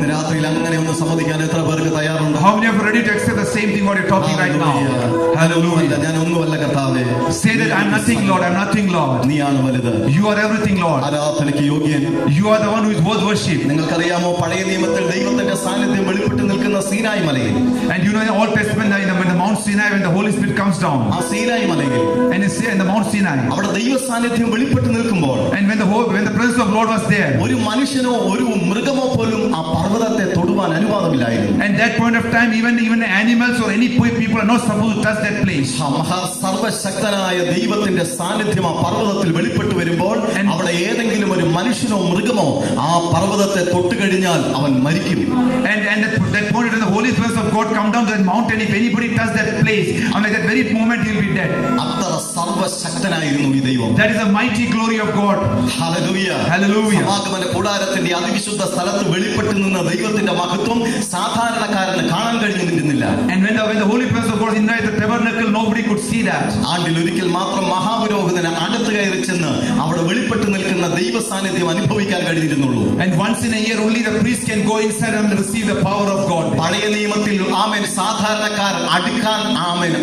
ഇന്ന് രാത്രിയിൽ അങ്ങനെ ഒന്ന് സമ്മതിക്കാൻ എത്ര പേർക്ക് തയ്യാറുണ്ട്? How many are ready to accept the same thing what you're talking right now? Hallelujah. ഞാൻ ഒന്നുമല്ല കർത്താവേ. Say that I'm nothing, Lord. I'm nothing, Lord. നീയാണ് വലുത്. You are everything, Lord. ആരാധനയ്ക്ക് യോഗ്യൻ. You are the one who is worth worship. നിങ്ങൾക്കറിയാമോ പഴയ നിയമത്തിൽ ദൈവത്തിന്റെ സാന്നിധ്യം വെളിപ്പെട്ട് നിൽക്കുന്ന സീനായി മലയിൽ. And you know in the Old Testament when the Mount Sinai, when the Holy Spirit comes down. ആ സീനായി മലയിൽ. And in the Mount Sinai. അവിടെ ദൈവ സാന്നിധ്യം വെളിപ്പെട്ട് നിൽക്കുമ്പോൾ. And when the presence of Lord was there. ഒരു മനുഷ്യനോ ഒരു മൃഗമോ പോലും ആ പർവ്വതത്തെ തൊടുവാൻ അനുവാദമില്ലായിരുന്നു. And that point of time even animals or any people are not supposed to touch that place. മഹാ സർവശക്തനായ ദൈവത്തിന്റെ സാന്നിധ്യം ആ പർവ്വതത്തിൽ വെളിപ്പെട്ട് വരുമ്പോൾ അവിടെ ഏതെങ്കിലും ഒരു മനുഷ്യനോ മൃഗമോ ആ പർവ്വതത്തെ തൊട്ട് കഴിഞ്ഞാൽ അവൻ മരിക്കും. And that point when the holy presence of God come down to that mountain, if anybody touch that place, on that very moment he will be dead. അത്ര സർവശക്തനായിരുന്നു ഈ ദൈവം. That is the mighty glory of God. Hallelujah. Hallelujah. സമാഗമന കൂടാരത്തിന്റെ അതിവിശുദ്ധ സ്ഥലത്ത് വെളിപ്പെട്ട് നിന്ന ദൈവത്തിന്റെ മഹത്വം സാധാരണക്കാരന് കാണാൻ കഴിഞ്ഞിരുന്നില്ല. And when the holy presence of God is in the tabernacle, nobody could see that. ആണ്ടിൽ ഒരിക്കൽ മാത്രം മഹാപുരോഹിതന് അടുത്ത് കയറി ചെന്ന് അവിടെ വെളിപ്പെട്ട് നിൽക്കുന്ന ദൈവ സാന്നിധ്യം അനുഭവിക്കാൻ കഴിഞ്ഞിരുന്നുള്ളൂ. And once in a year only the priest can go inside and receive the power of God. പഴയ നിയമത്തിൽ ആമേൻ സാധാരണക്കാരൻ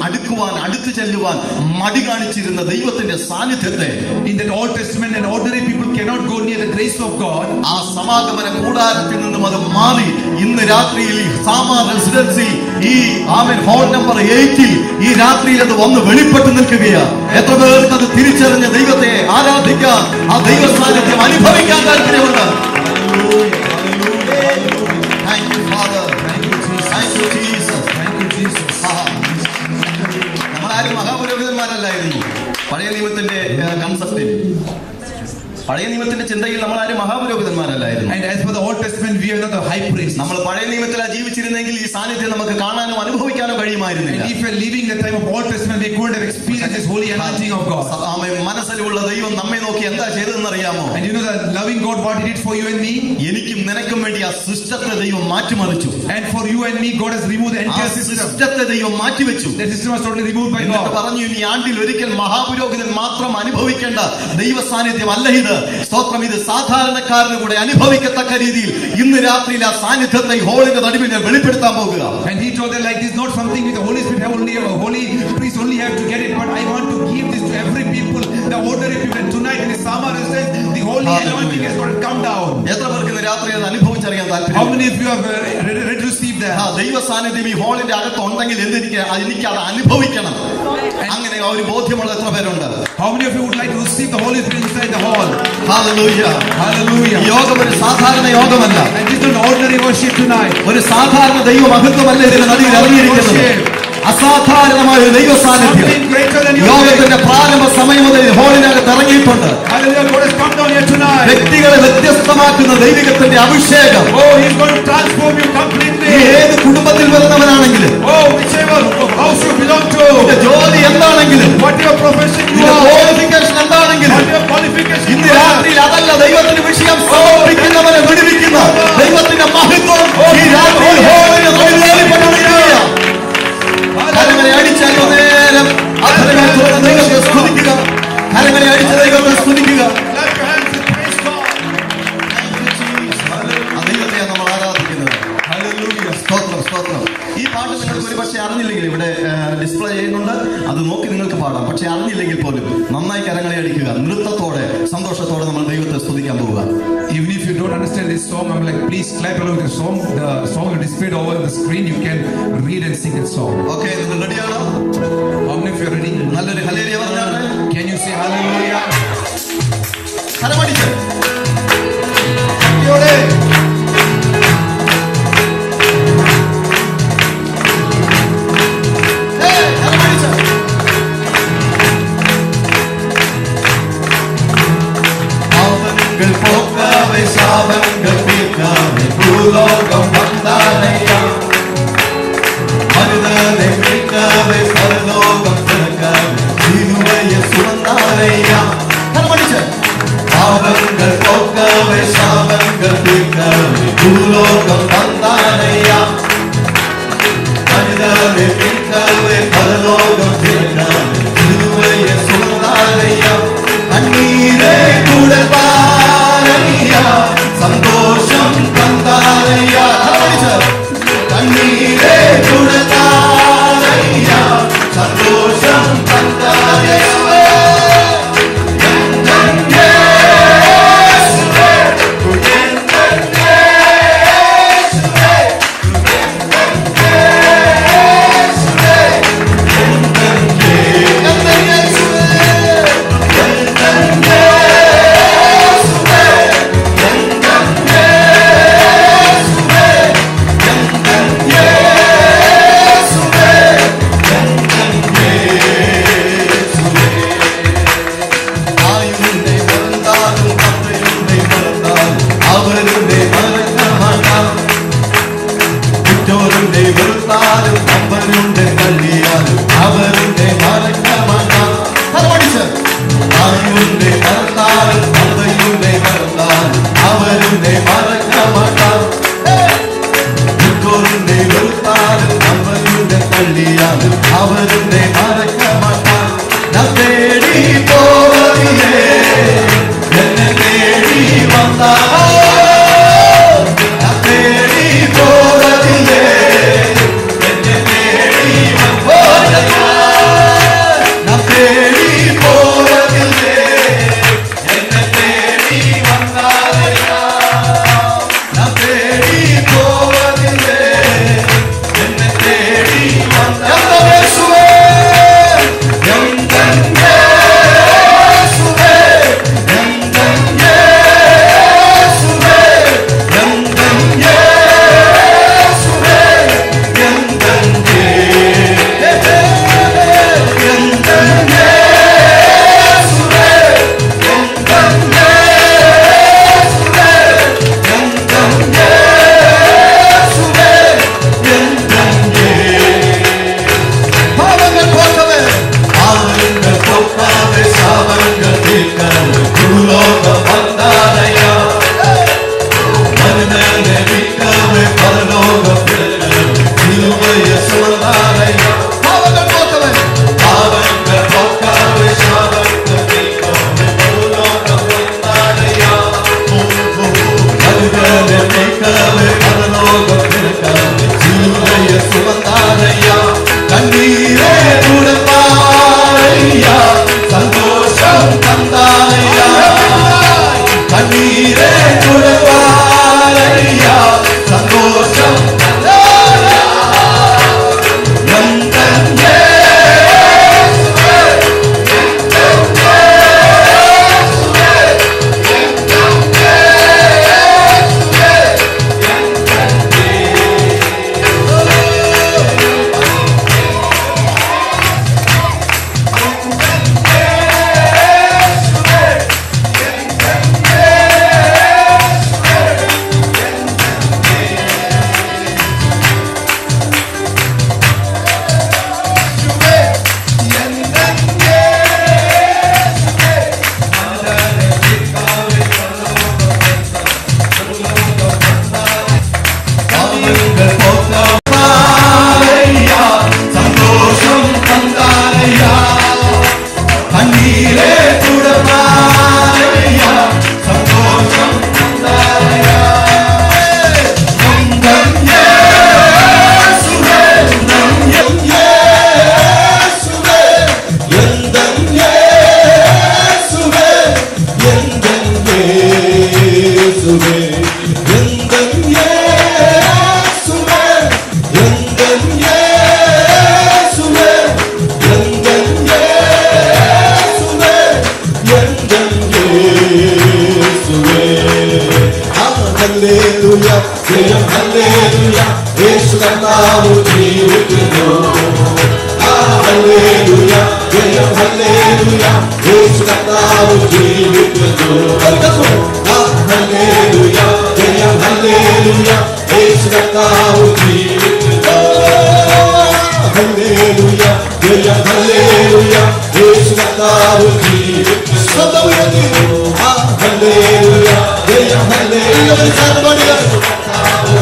അടുക്കുവാൻ അടുത്തു ചെല്ലുവാൻ മടി കാണിച്ചിരുന്ന ദൈവത്തിന്റെ സാന്നിധ്യത്തെ in that Old Testament and ordinary people cannot go near the grace of God. ആ സമാഗമന കൂടാരത്തിൽ നിന്നും അത് മാറി ഇന്ന് രാത്രിയിൽ സാമാ റെസിഡൻസി ഈ ആമേൻ ഹോൾ നമ്പർ 8 ഈ രാത്രിയിൽ അത് വന്ന് വെളിപ്പെട്ട് നിൽക്കുകയാണ്. എത്ര പേർക്ക് അത് തിരിച്ചറിഞ്ഞ ദൈവത്തെ ആരാധിക്കാൻ ആ ദൈവ സാന്നിധ്യം അനുഭവിക്കാൻ താല്പര്യമുണ്ട്? Thank you, Father. Thank you, Jesus. നമ്മളാരും മഹാപുരോഹിതന്മാരല്ലായിരുന്നു. പഴയ നിയമത്തിന്റെ കൺസെപ്റ്റിൽ പഴയ നിയമത്തിന്റെ ചിന്തയിൽ നമ്മളാരും മഹാപുരോഹിതന്മാരല്ലായിരുന്നു. And as for the Old Testament we are not the high priest. നമ്മൾ പഴയ നിയമത്തിലാ ജീവിച്ചിരുന്നെങ്കിൽ ഈ സാന്നിധ്യം നമുക്ക് കാണാനോ അനുഭവിക്കാനോ കഴിയുമായിരുന്നില്ല. And if we are living the time of Old Testament we couldn't have experienced this holy anointing of God. ആമേൻ. മനസ്സിലുള്ള ദൈവം നമ്മെ നോക്കി എന്താ ചെയ്തതെന്ന് അറിയാമോ? And you know the loving God what he did for you and me? എനിക്കും നിനക്കും വേണ്ടി ആ സിസ്റ്റത്തെ ദൈവം മാറ്റിമറിച്ചു. And for you and me God has removed the entire system. സിസ്റ്റത്തെ ദൈവം മാറ്റിവെച്ചു. The system was totally removed by God. പറഞ്ഞു ഈ ആണ്ടിൽ ഒരിക്കൽ മഹാപുരോഹിതൻ മാത്രം അനുഭവിക്കേണ്ട ദൈവ സാന്നിധ്യം അല്ല ഇത്. സ്തോത്രം. ഇത് സാധാരണക്കാരന് കൂടെ അനുഭവിക്കത്തക്ക രീതിയിൽ ഇന്ന് രാത്രിയിൽ ആ സാന്നിധ്യത്തെ ഹോളിന്റെ നടുവിൽ ഞാൻ വെളിപ്പെടുത്താൻ പോകുക. And he told them like this is not something with the Holy Spirit only a holy priest only have to get it, but I want to give this to every people, the ordinary people. And tonight in the summer the holy anointing has got to come down. എത്ര പേർക്ക് ഇന്ന് രാത്രി അത് അനുഭവിച്ചറിയാൻ താല്പര്യം? How many of you have ready to receive that? ദൈവ സാന്നിധ്യം ഈ ഹോളിന്റെ അകത്ത് ഉണ്ടെങ്കിൽ എനിക്ക് അത് അനുഭവിക്കണം. അങ്ങനെ ഒരു ബോധ്യമുള്ള എത്ര പേരുണ്ട്? How many of you would like to receive the Holy Spirit inside the hall? Hallelujah. Hallelujah. യോഗം ഒരു സാധാരണ യോഗമല്ല. And this is not ordinary worship tonight. ഒരു സാധാരണ ദൈവ മഹത്വമല്ല ഇതിന് നടുവിൽ ഇറങ്ങിയിരിക്കുന്നത്. അസാധാരണമായ ഒരു ദൈവ സാന്നിധ്യം യോഗത്തിന്റെ പ്രാരംഭ സമയം മുതൽ ഹോളിനകത്ത് ഇറങ്ങിയിട്ടുണ്ട്. വ്യക്തികളെ വ്യത്യസ്തമാക്കുന്ന ദൈവികത്തിന്റെ അഭിഷേകം ഏത് കുടുംബത്തിൽ വരുന്നവനാണെങ്കിലും ജോലി എന്താണെങ്കിലും ക്വാളിഫിക്കേഷൻ എന്താണെങ്കിലും ഇന്ന് രാത്രിയിൽ അതല്ല ദൈവത്തിന്റെ വിഷയം. സമർപ്പിക്കുന്നവനെ വിടുവിക്കുന്ന ദൈവത്തിന്റെ മഹത്വം ഈ രാത്രിയിൽ ഹോളിന് വെളിപ്പെട്ടിരിക്കുകയാണ്. കരങ്ങളെ അടിച്ചാൽ നേരം ദൈവത്തെ സ്തുതിക്കുക. കരങ്ങളെ അടിച്ച ദൈവത്തെ സ്തുതിക്കുക. ദൈവത്തെയാണ് നമ്മൾ ആരാധിക്കുന്നത്. സ്തോത്രം സ്തോത്രം. ഈ പാട്ട് നിങ്ങൾക്ക് ഒരു പക്ഷേ അറിഞ്ഞില്ലെങ്കിൽ ഇവിടെ ഡിസ്പ്ലേ ചെയ്യുന്നുണ്ട്, അത് നോക്കി നിങ്ങൾക്ക് പാടാം. പക്ഷെ അറിഞ്ഞില്ലെങ്കിൽ പോലും നന്നായി കരങ്ങളെ അടിക്കുക. നൃത്തത്തോടെ സന്തോഷത്തോടെ നമ്മൾ ദൈവത്തെ സ്തുതിക്കാൻ പോവുക. Even if you don't understand this song, I'm like, please clap along with the song. The song is displayed over the screen. You can read and sing that song. Okay, നിങ്ങൾ റെഡിയാണോ? How many of you are ready? നല്ലൊരു hallelujah പറഞ്ഞാണ്. Can you say hallelujah? കരമടിച്ച് போக்கவை சாபங்கள் தீர்க்காவை பூலோகம் வந்தானையா மனிதனை மீட்கவை பரலோகம் திறக்கவை சிலுவையை சுமந்தாரையா. பாவங்கள் போக்கவை சாபங்கள் தீர்க்கவை பூலோகம் வந்தானையா மனிதனை மீட்கவை பரலோகம் திறக்கவை சிலுவையை சுமந்தாரையா. கண்ணீரை கூட சந்தோஷம் தந்தாரையா. உன்னை மறக்க மாட்டார். உன்னை வெறுத்தாலும் நம்மளுடைய தள்ளியாது அவர் உன்னை மறக்க மாட்டார். நான் தேடி போவதிலே என்னை தேடி வந்தார். நான் தேடி போவதிலே என்னை தேடி வந்தார். நான் தேடி போவதிலே என்னை தேடி வந்தாரையா. நான் தேடி போவதிலே என்னை தேடி வந்தார். இயேசுவே எந்தன் இயேசுவே எந்தன் இயேசுவே எந்தன் இயேசுவே எந்தன் இயேசுவே எந்தன் இயேசுவே எந்தன் இயேசுவே எந்தன் இயேசுவே எந்தன் பாவங்கள் போக்கவே பாவங்கள் போக்காவே சாபங்கள் தீர்க்கவே பூலோகம் வந்தாரையா. மனிதனை மீட்கவே பரலோகம் பிறக்கவே சிலுவையை சுமந்தாரையா. பாவங்கள் போக்கவே பாவங்கள் போக்காவே சாபங்கள் தீர்க்கவே பூலோகம் வந்தாரையா. மனிதனை மீட்கவே பரலோகம் பிறக்கவே சிலுவையை சுமந்தாரையா. கண்ணீரே துடைப்பாரையா, சந்தோஷம் தந்தாரையா. கண்ணீரே துடைப்பாரையா, சந்தோஷம் தந்தாரையா. எந்தன் இயேசுவே எந்தன் இயேசுவே எந்தன் இயேசுவே எந்தன் பாவங்கள் போக்காரையா, சந்தோஷம் தந்தாரையா. கண்ணீரே துடைப்பாரையா, சந்தோஷம் தந்தாரையா. எந்தன் இயேசுவே எந்தன் இயேசுவே எந்தன் இயேசுவே எந்தன் இயேசுவே எந்தன் இயேசுவே எந்தன் இயேசுவே எந்தன் இயேசுவே எந்தன் இயேசுவே. ഹല്ലേലൂയ ജയം ഹല്ലേലൂയ യേശു കർത്താവ് ജീവിക്കുന്നു. ഹല്ലേലൂയ ജയം ഹല്ലേലൂയ യേശു കർത്താവ് ജീവിക്കുന്നു. ഹല്ലേലൂയ ജയം ഹല്ലേലൂയ യേശു കർത്താവ് ജീവിക്കുന്നു. ഹല്ലേലൂയ ജയം ഹല്ലേലൂയ യേശു കർത്താവ് ജീവിക്കുന്നു. ഹല്ലേലൂയ ജയം ഹല്ലേലൂയ കർത്താവ്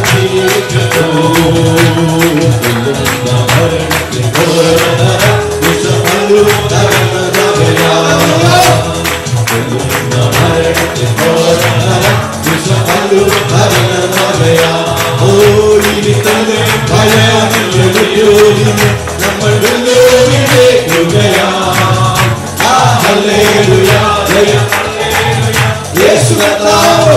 നമ്മൾ ഹല്ലേലൂയ ജയം യേശു കർത്താവ്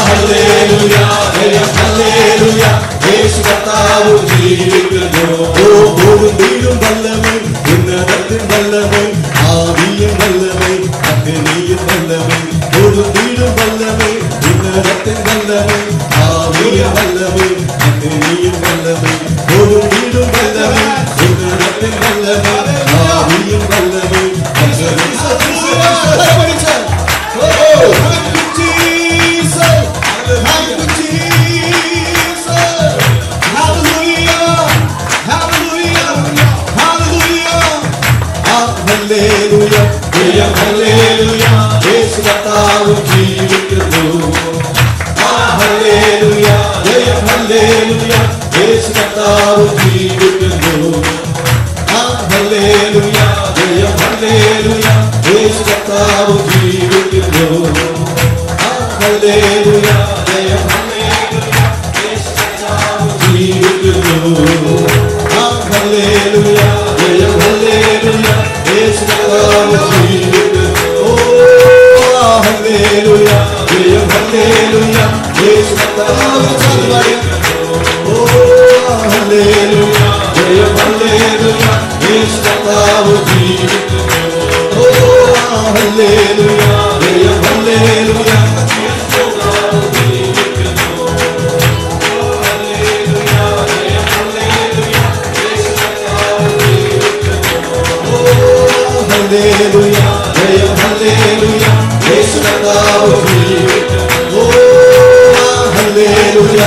ഹല്ലേലൂയ ജയം ഹല്ലേലൂയ യേശു കർത്താവ് ജീവിക്കുന്നു. ഓടും വീടും വല്ലവൻ ഉന്നതത്തിൻ വല്ലവൻ ആവിയും വല്ലവൻ അഗ്നിയും വല്ലവൻ. ഓടും വീടും വല്ലവൻ ഉന്നതത്തിൻ വല്ലവൻ ആവിയും വല്ലവൻ അഗ്നിയും വല്ലവൻ. ഓടും വീടും വല്ലവൻ ഉന്നതത്തിൻ വല്ലവൻ ആവിയും വല്ലവൻ അഗ്നിയും ഹല്ലേലൂയ ജയം ഹല്ലേലൂയ യേശു കർത്താവ് കർത്താവ് ജീവിക്കുന്നു. ഹല്ലേലൂയ ജയം ഹല്ലേലൂയ യേശു കർത്താവ് ജീവിക്കുന്നു. ഹല്ലേലൂയ ജയം ഹല്ലേലൂയ യേശു കർത്താവ് ജീവിക്കുന്നു. ഹല്ലേലൂയ ജയം ഹല്ലേലൂയ യേശു കർത്താവ് ജീവിക്കുന്നു. ഹല്ലേലൂയ ജയം ഹല്ലേലൂയ യേശു കർത്താവ് ജീവിക്കുന്നു. ഹല്ലേലൂയ ജയം ഹല്ലേലൂയ യേശു കർത്താവ് ജീവിക്കുന്നു. ഹല്ലേലൂയ ജയം ഹല്ലേലൂയ യേശു കർത്താവ് ജീവിക്കുന്നു. ഹല്ലേലൂയ ജയം ഹല്ലേലൂയ ഹല്ലേലൂയ ജയം ഹല്ലേലൂയ യേശു കർത്താവ് ജീവിക്കുന്നു. Hallelujah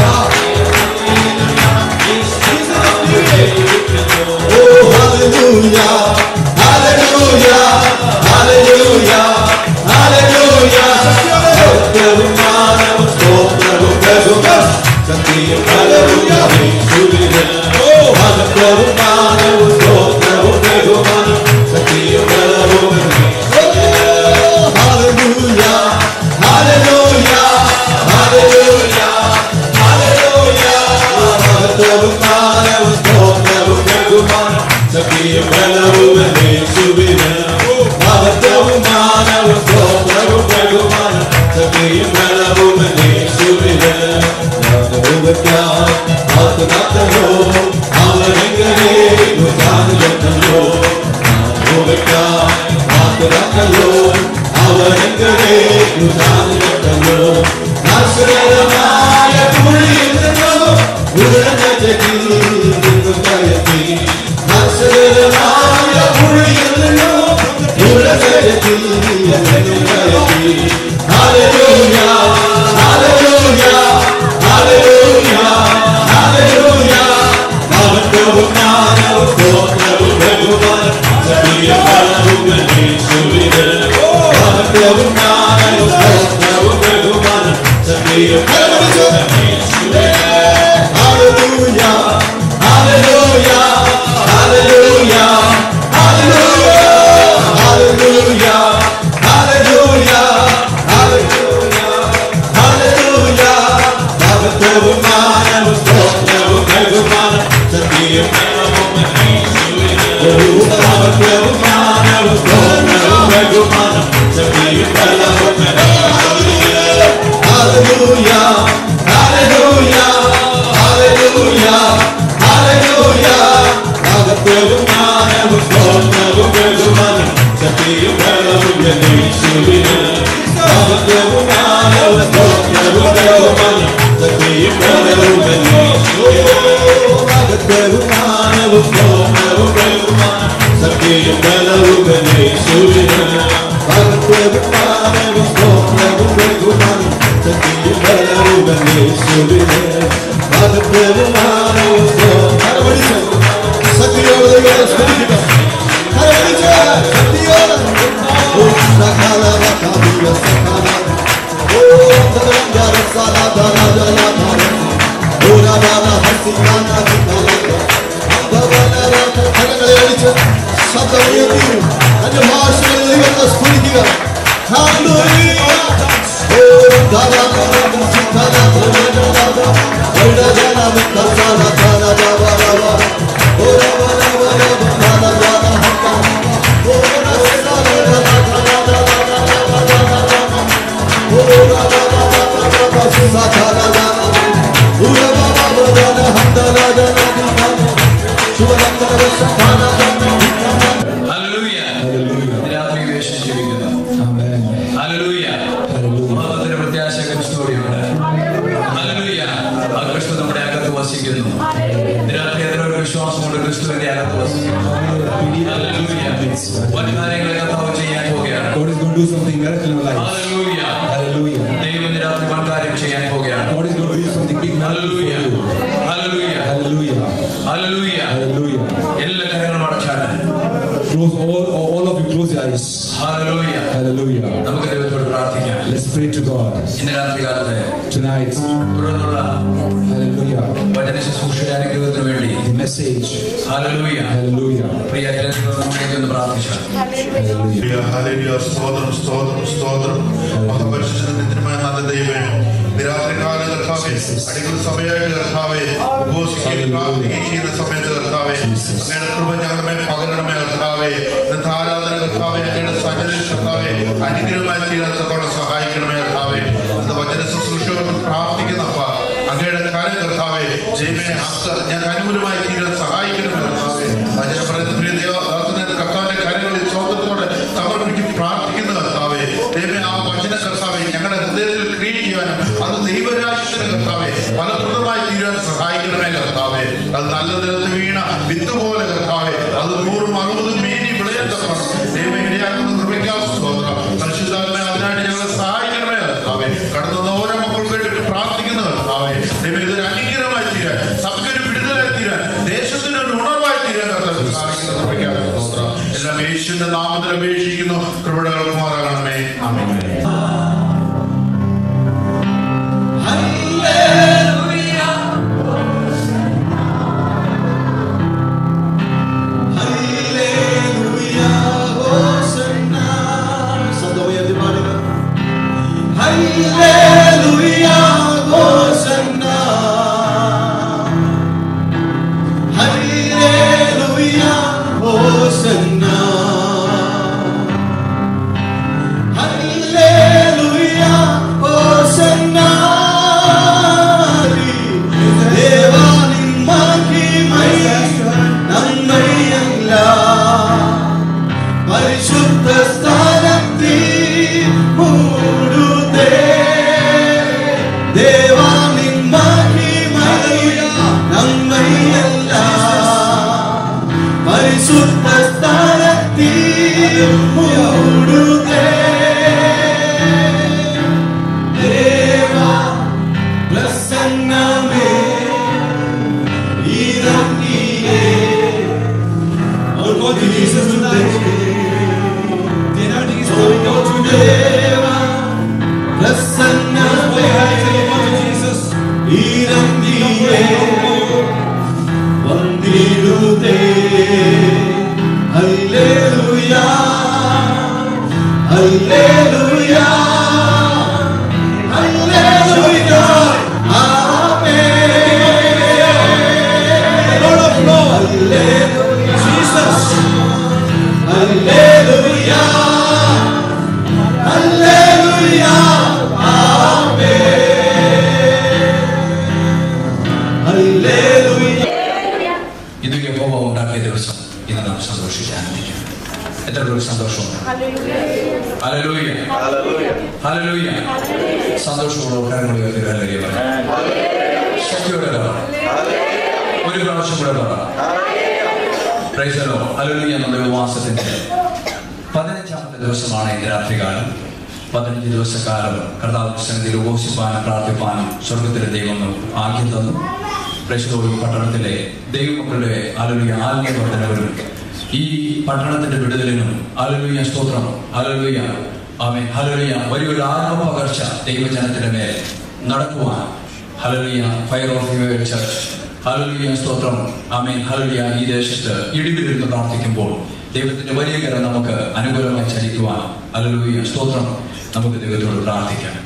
hallelujah hallelujah hallelujah hallelujah സ്തോത്രവും മാനവും സ്തോത്രവും ബഹുമാനവും സത്യം ഹല്ലേലൂയ യേശുവിന്. സ്തോത്രവും മാനവും സ്തോത്രവും ബഹുമാനവും സത്യം ഹല്ലേലൂയ ഹല്ലേലൂയ ഹല്ലേലൂയ ഹല്ലേലൂയ സ്തോത്രവും മാനവും സ്തോത്രവും ബഹുമാനവും സത്യം ഹല്ലേലൂയ യേശുവിന്. സ്തോത്രവും മാനവും സ്തോത്രവും ബഹുമാനവും സത്യം ഹല്ലേലൂയ യേശുവിന്. ആത്മകത്തോ അവനെങ്ങനെ താനുകത്തല്ലോ ആത്മകത്തല്ലോ അവനെങ്ങനെ താനുകത്തല്ലോ നശ്വരമായ കുഴിയിൽ നിന്നോ ഉടനത്തിൽ നിന്നു കയറ്റി. നശ്വരമായ കുഴിയിൽ നിന്നോ ഉടനത്തിൽ നിന്നു കയറ്റി. ഹല്ലേലൂയ ഹല്ലേലൂയ ഹല്ലേലൂയ ഹല്ലേലൂയ സ്തോത്രവും മാനവും സ്തോത്രവും ബഹുമാനവും സത്യം ഹല്ലേലൂയ യേശുവിന്. സ്തോത്രവും മാനവും സ്തോത്രവും ബഹുമാനവും സത്യം ഹല്ലേലൂയ യേശുവിന്. Hallelujah hallelujah hallelujah hallelujah hallelujah hallelujah hallelujah സ്തോത്രവും മാനവും സ്തോത്രവും ബഹുമാനവും സത്യം ഹല്ലേലൂയ യേശുവിന്. സ്തോത്രവും മാനവും സ്തോത്രവും ബഹുമാനവും സത്യം ഹല്ലേലൂയ യേശുവിന്. ഹല്ലേലൂയ ഹല്ലേലൂയ ഹല്ലേലൂയ ഹല്ലേലൂയ സ്തോത്രവും മാനവും സ്തോത്രവും ബഹുമാനവും സത്യം ഹല്ലേലൂയ യേശുവിന്. സ്തോത്രവും മാനവും സ്തോത്രവും ബഹുമാനവും സത്യം ഹല്ലേലൂയ യേശുവിന്. സ്തോത്രവും മാനവും സ്തോത്രവും ബഹുമാനവും സത്യം ഹല്ലേലൂയ യേശുവിന്. സ്തോത്രവും മാനവും സ്തോത്രവും ബഹുമാനവും സത്യം ഹല്ലേലൂയ യേശുവിന്. സ്തോത്രവും മാനവും സ്തോത്രവും സത്യോടെ സ്തുതിക്കുക. സത്യോടെ ഓ സകല വകബിയ സകല ഓ തദംഗര സലാദ രാജല ഓ രാജല ഹസികാന വികല ഭഗവന കരങ്ങളെ അടിച്ച് ശബ്ദമുയർത്തി അന്യഭാഷകളിൽ ദൈവത്തെ സ്തുതിക്കുക. ഹല്ലേലൂയ ഓ ദാദാ സിതാന ദാദാ ഓടാ ജന വികസന ദാദാ ദാദാ ഓ രാജല ദാദാ ദാദാ ഓ ഹല്ലേലൂയ രാത്രി യേശു ജീവിക്കുന്നു. Hallelujah Let's pray to God ഇന്ന് രാത്രികാലത്തെ tonight. തുടർന്നുള്ള Hallelujah. വചന ശുശ്രൂഷയുടെ അനുഗ്രഹത്തിന് വേണ്ടി The message. Hallelujah Hallelujah. പ്രിയ ജനങ്ങളോട് ഒന്ന് പ്രാർത്ഥിക്കാം. Hallelujah. ഹല്ലേലൂയ. സ്തോത്രം സ്തോത്രം സ്തോത്രം. മഹാപരിശുദ്ധമായ നല്ല ദൈവമേ, രാത്രികാല കർത്താവേ, അടികൾ സമയമായിട്ട് കർത്താവേ, ഉപവസിക്കുകയും പ്രാർത്ഥിക്കുകയും ചെയ്യുന്ന സമയത്ത് കർത്താവേ, അങ്ങയുടെ കൃപ ഞങ്ങളുടെ മേൽ പകരണമേ കർത്താവേ. ഇന്നത്തെ ആരാധന കർത്താവേ, അങ്ങയുടെ സഹചര്യ കർത്താവേ, അനുഗ്രഹമായി തീരാത്തോടെ സഹായിക്കണമേ കർത്താവേ. ഇന്ന് വചന ശുശ്രൂഷകർക്ക് പ്രാർത്ഥിക്കുന്നപ്പ അങ്ങയുടെ കാര്യം കർത്താവേ, ജയമേ ഞങ്ങൾക്ക് അനുകൂലമായി തീരാൻ സഹായിക്കണമേ കർത്താവേ. വചന പറയുന്ന പ്രിയ ദൈവദാസനെ കർത്താവിന്റെ കാര്യങ്ങളിൽ സ്വാതന്ത്ര്യത്തോടെ സമർപ്പിച്ച് പ്രാർത്ഥിക്കുന്ന കർത്താവേ, ദൈവമേ ആ വചന കർത്താവേ ഞങ്ങളുടെ ഹൃദയത്തിൽ ക്രിയേറ്റ് ചെയ്യാനും അത് ദൈവരാജ്യത്തിന് കർത്താവേ ഫലപ്രദമായി തീരാൻ സഹായിക്കണമേ കർത്താവേ. അത് നല്ല നിലത്ത് വീണ വിത്ത് പോലെ കർത്താവേ, അത് 100-60 മേനി വിളയാൻ തക്കണം ദൈവം ഇടയാക്കുന്ന കൃപയ്ക്കാ സ്തോത്രം. പരിശുദ്ധാത്മ അതിനായിട്ട് ഞങ്ങളെ സഹായിക്കണമേ കർത്താവേ. കടന്നുന്ന ഓരോ മക്കൾക്ക് വേണ്ടി പ്രാർത്ഥിക്കുന്ന കർത്താവേ, ദൈവം ഇതൊരു അനുഗ്രഹമായി തീരാൻ, സഭയ്ക്കൊരു വിടുതലായി തീരാൻ, ദേശത്തിന് ഒരു ഉണർവായി തീരാൻ കർത്താവ് സഹായിക്കുന്ന കൃപയ്ക്കാ സ്തോത്രം. എല്ലാം യേശുവിന്റെ നാമത്തിൽ അപേക്ഷിക്കുന്നു. കൃപയുടെ കൽക്കുമാറാകണമേ. ആമേൻ. ഇത് യഹോവ ഉണ്ടാക്കിയ ദിവസം ഇന്ന് നാം സന്തോഷിക്കാൻ എത്ര ഒരു സന്തോഷമുണ്ട്. Hallelujah hallelujah. സന്തോഷമുള്ള കരങ്ങൾ ഉയർത്തി ഹല്ലേലൂയ പറയാം. ശക്തിയോടെ പറയാം. ഒരു പ്രാവശ്യം കൂടെ പറയാം. Praise the Lord. ഹല്ലേലൂയ. നമ്മുടെ ഉപവാസത്തിന്റെ 15ാമത്തെ ദിവസമാണ് ഇന്ന് രാത്രികാലം. 15 ദിവസക്കാലം കർത്താവിന്റെ സന്നിധിയിൽ ഉപവസിപ്പാനും പ്രാർത്ഥിപ്പാനും സ്വർഗത്തിലെ ദൈവം ആഗ്യം തന്നു. പ്രേക്ഷിതോട് പട്ടണത്തിലെ ദൈവമക്കളുടെ ഹല്ലേലൂയ ആത്മീയ വർദ്ധനവിനും ഈ പട്ടണത്തിന്റെ വിടുതലിനും ഹല്ലേലൂയ സ്തോത്രം. ഹല്ലേലൂയ ആമേൻ. ഹല്ലേലൂയ. വലിയൊരു ആത്മപകർച്ച ദൈവജനത്തിന്റെ മേൽ നടക്കുവാൻ hallelujah fire of your church hallelujah സ്തോത്രം. ആമേൻ. ഹല്ലേലൂയ. ഈ ദേശത്ത് ഇടിവിലിരുന്ന് പ്രാർത്ഥിക്കുമ്പോൾ ദൈവത്തിന്റെ വലിയ കരം നമുക്ക് അനുകൂലമായി ചലിക്കുവാൻ ഹല്ലേലൂയ സ്തോത്രം നമുക്ക് ദൈവത്തോട് പ്രാർത്ഥിക്കാം.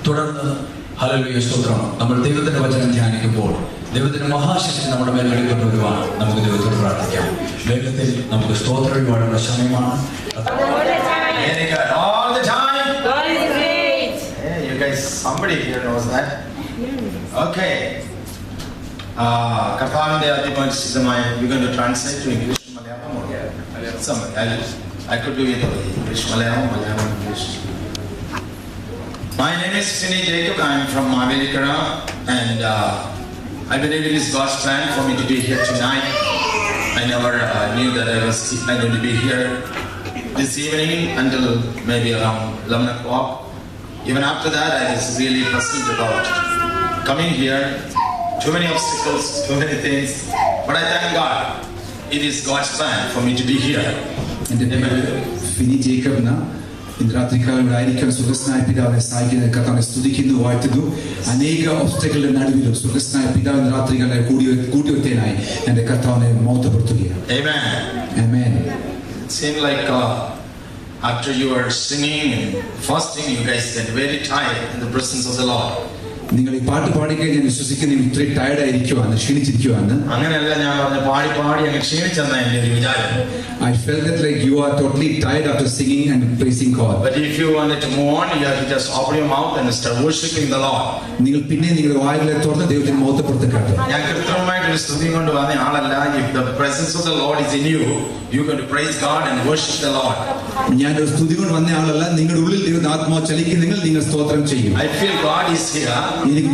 തുടർന്ന് ഹല്ലേലൂയ സ്തോത്രം നമ്മൾ ദൈവത്തിന്റെ വചനം ധ്യാനിക്കുമ്പോൾ ദൈവത്തിന്റെ മഹാശക്തി നമ്മുടെ മേൽ വെളിപ്പെട്ട് വരുവാൻ നമുക്ക് ദൈവത്തോട് പ്രാർത്ഥിക്കാം. വേഗത്തിൽ നമുക്ക് സ്തോത്ര ഒരുപാടുള്ള സമയമാണ്. All the time. God is great. Hey, you guys, somebody here knows that. Okay. കർത്താവിന്റെ അതിപരിശുദ്ധമായ we're going to translate to English, Malayalam, or some. I could do either way, English, Malayalam, English. My name is Sini Jacob. I am from Mavelikara, and I believe it is God's plan for me to be here tonight. I never knew that I was going to be here this evening until maybe around 11 o'clock. Even after that, I was really puzzled about coming here. Too many obstacles, too many things. But I thank God. It is God's plan for me to be here. എൻ്റെ പേര് Fini Jacob എന്ന ഇന്ന് രാത്രികാലം ഇവിടെ ആയിരിക്കാൻ സ്വർഗ്ഗസ്ഥനായ പിതാവിനെ സഹായിക്കുന്ന കർത്താവിനെ സ്തുതിക്കുന്നു, വാഴ്ത്തുന്നു. അനേക ഒബ്സ്റ്റക്കിളുടെ നടുവിലും സ്വർഗ്ഗസ്ഥനായ പിതാവിന്റെ രാത്രികളെ കൂട്ടിവെത്തനായി എന്റെ കർത്താവിനെ മഹത്വപ്പെടുത്തുകയാണ്. Amen. It seemed like after you are singing and fasting, you guys get very tired in the presence of the Lord. നിങ്ങൾ ഈ പാട്ട് പാടിക്കാൻ ഞാൻ വിശ്വസിക്കുന്ന ഇത്രയും ടയർഡ് ആയിരിക്കുവാന്ന്, ക്ഷീണിച്ചിരിക്കുവാന്ന്. അങ്ങനെയല്ല ഞാൻ പറഞ്ഞു, പാടി അങ്ങ് ക്ഷീണിച്ചെന്നാ എന്റെ ഒരു വിചാരം. I felt that like you are totally tired after singing and praising God. But if you wanted to move on, you have to just open your mouth and start worshiping the Lord. നിങ്ങൾ പിന്നെ നിങ്ങളുടെ വായുകളെ തുറന്ന് ദൈവത്തിന് മഹത്വപ്പെടുത്തുക. ഞാൻ കൃത്യമായിട്ട് ഒരു സ്തുതി കൊണ്ട് വന്ന ആളല്ല. If the presence of the Lord is in you, you're going to praise God and worship the Lord. ഞാൻ ഒരു സ്തുതി കൊണ്ട് വന്ന ആളല്ല. നിങ്ങളുടെ ഉള്ളിൽ ദൈവത്തിന്റെ ആത്മാവ് ചലിക്കുന്നെങ്കിൽ നിങ്ങൾ സ്തോത്രം ചെയ്യും. I feel God is here.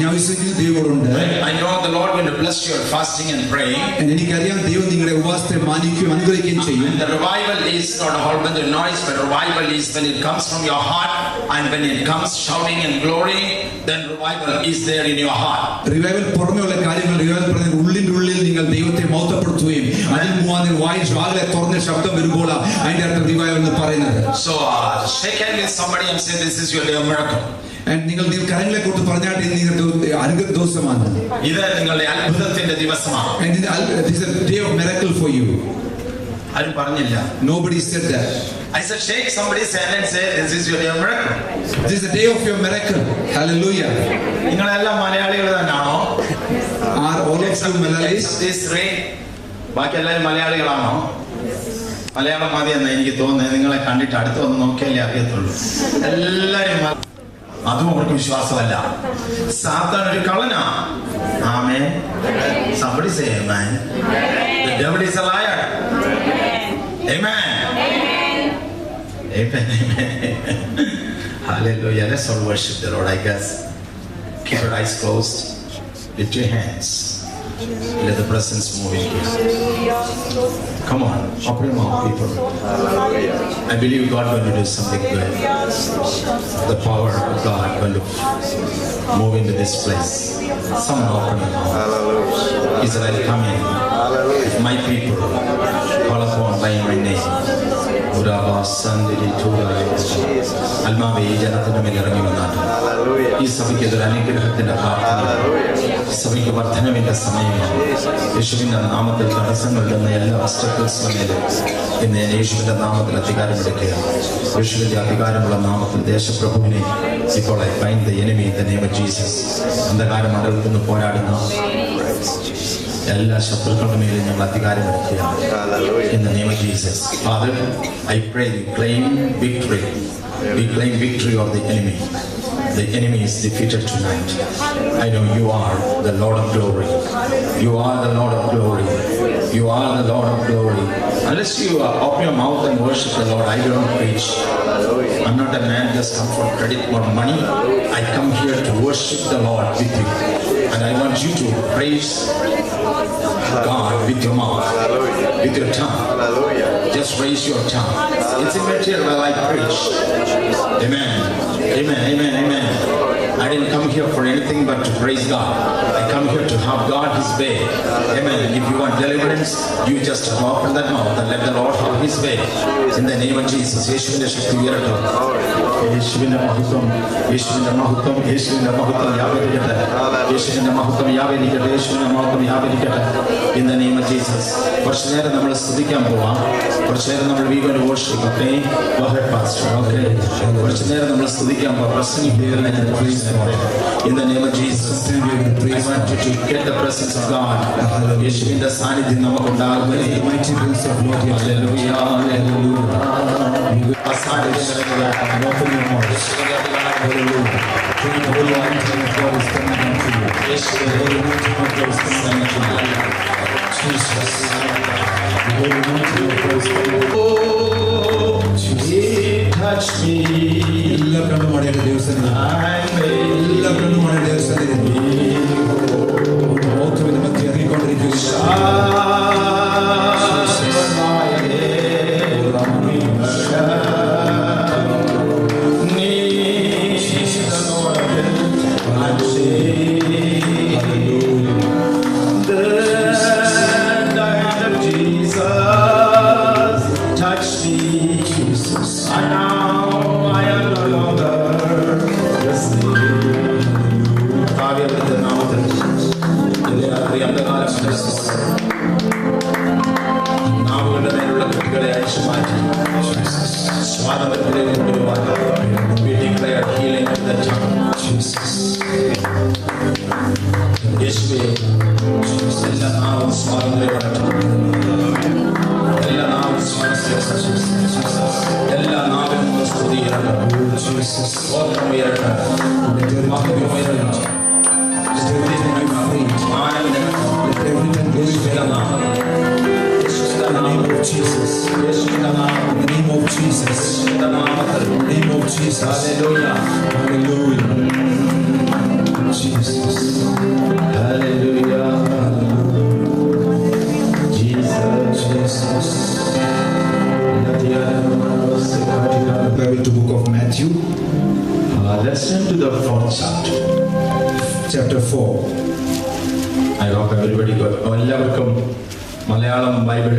ഞാൻ വിശ്വസിക്കുന്നു ദൈവമുണ്ട്. I know the Lord going to bless your fasting and praying. എനിക്കറിയാം ദൈവം നിങ്ങളുടെ ഉപവാസത്തെ മാനിക്കുകയും അനുഗ്രഹിക്കുകയും ചെയ്യും. The revival is not a whole bunch of noise, but revival is when it comes from your heart, and when it comes shouting and glory, then revival is there in your heart. Revival പുറമെയുള്ള കാര്യങ്ങൾ revival പറഞ്ഞ ഉള്ളിന്റെ ഉള്ളിൽ നിങ്ങൾ ദൈവത്തെ മഹത്വപ്പെടുത്തുകയും അതിൽ മൂവാതിൽ വായി ജ്വാലകളെ തുറന്ന ശബ്ദം വരുമ്പോൾ അതിന്റെ അർത്ഥം റിവൈവൽ എന്ന് പറയുന്നത്. So shake hands with somebody and say, this is your day of miracle. നിങ്ങൾ കരങ്ങളെ കൊടുത്ത് പറഞ്ഞാൽ നിങ്ങൾക്ക് അനുഗ്രഹ ദിവസമാണ്. ഇത് നിങ്ങളുടെ അത്ഭുതത്തിന്റെ ദിവസമാണ്. This is a day of miracle for you. ആരും പറഞ്ഞില്ല. Nobody said that. I said shake somebody's hand and say, this is your day of miracle. This is the day of your miracle. Hallelujah. നിങ്ങളെല്ലാം മലയാളികൾ തന്നെയാണോ? Are all of you Malayalis? ബാക്കി എല്ലാവരും മലയാളികളാണോ? മലയാളം മതിയെന്ന് എനിക്ക് തോന്നുന്നത്. നിങ്ങളെ കണ്ടിട്ട് അടുത്ത് വന്ന് നോക്കിയാലേ അറിയത്തുള്ളൂ. എല്ലാവരും അതും അവർക്ക് വിശ്വാസമല്ല. സാത്താൻ ഒരു കള്ളനാ. ആമേൻ. Somebody say amen. The devil is a liar. Amen. Amen. Hallelujah. Let's all worship the Lord, I guess. Keep your eyes closed. Lift your hands. Let the presence move in here. Come on, open your mouth, people. I believe God going to do something good. The power of God going to move into this place. Someone open your mouth. Israel, come in. If my people call upon by my name. ആത്മാവേ ഈ ജനത്തിന്റെ മേൽ ഇറങ്ങി വന്നാണ്. ഈ സഭയ്ക്ക് ഇതൊരു അനുഗ്രഹത്തിന്റെ പ്രാർത്ഥന, ഈ സഭയ്ക്ക് വർധനവിന്റെ സമയമാണ്. യേശുവിന്റെ നാമത്തിൽ തടസ്സങ്ങളുടെ എല്ലാ ഒബ്സ്റ്റക്കിൾസിനും മേലും ഇന്ന് ഞാൻ യേശുവിന്റെ നാമത്തിൽ അധികാരമെടുക്കുകയാണ്. യേശുവിന്റെ അധികാരമുള്ള നാമത്തിൽ ദേശപ്രഭുവിനെ ഇപ്പോൾ I bind the enemy in the name of Jesus. അന്ധകാര മണ്ഡലത്തിൽ നിന്ന് പോരാടുന്ന എല്ലാ ശത്രുക്കളുടെ മേലും ഞങ്ങൾ അധികാരമെടുക്കുകയാണ്. In the name of Jesus. Father, I pray you claim victory. We claim victory of the enemy. The enemy is defeated tonight. I know you are the Lord of glory. You are the Lord of glory. You are the Lord of glory. Unless you open your mouth and worship the Lord, I don't preach. I'm not a man just come for credit or money. I come here to worship the Lord with you. And I want you to praise God with your mouth, with your tongue. Just raise your tongue. It's immaterial while I preach. Amen. Amen. Amen. Amen. I didn't come here for anything but to praise God. I come here to have God His way. Amen. If you want deliverance, you just open that mouth and let the Lord have His way. In the name of Jesus. Yeshuvinte shakti uyarattu. Yeshuvinte mahutvam. Yeshuvinte mahutvam. Yeshuvinte mahutvam yavarikkatte. Yeshuvinte mahutvam yavarikkatte. Yeshuvinte mahutvam yavarikkatte. In the name of Jesus. കുറച്ചു നേരം നമ്മൾ സ്തുതിക്കാൻ പോവാം. കുറച്ചു നേരം നമ്മൾ we going to worship. Okay? Go ahead, Pastor. Okay? കുറച്ചു നേരം നമ്മൾ സ്തുതിക്കാൻ പോവാം. പ്രസംഗിക്കുക. In the name of Jesus. I want you to get the presence of God. യേശുവിന്റെ സാന്നിധ്യം നമുക്കുണ്ടാകും. Hallelujah. ആ സാന്നിധ്യം touch me. എല്ലാ കണ്ണുമാടിയ ദിവസത്തിൽ എല്ലാ കണ്ണുമാടിയ ദിവസത്തിൽ മൗത്വത്തിന്റെ മധ്യ touch me. And now I സ്വോത്രം ഉയരട്ടെ. മഹത്വം ഉയരട്ടെ. മാനം നിനക്ക്. യേശുവിന്റെ നാമത്തിൽ. യേശുവിന്റെ നാമത്തിൽ. Jesus. യേശുവിന്റെ നാമത്തിൽ. In the name of Jesus. യേശുവിന്റെ നാമത്തിൽ. In the name of Jesus. Hallelujah. Hallelujah. Jesus. Hallelujah. Jesus. Bible to book of Matthew, Let's turn to the 4th chapter. chapter 4. I hope everybody got. എല്ലാവർക്കും Malayalam Bible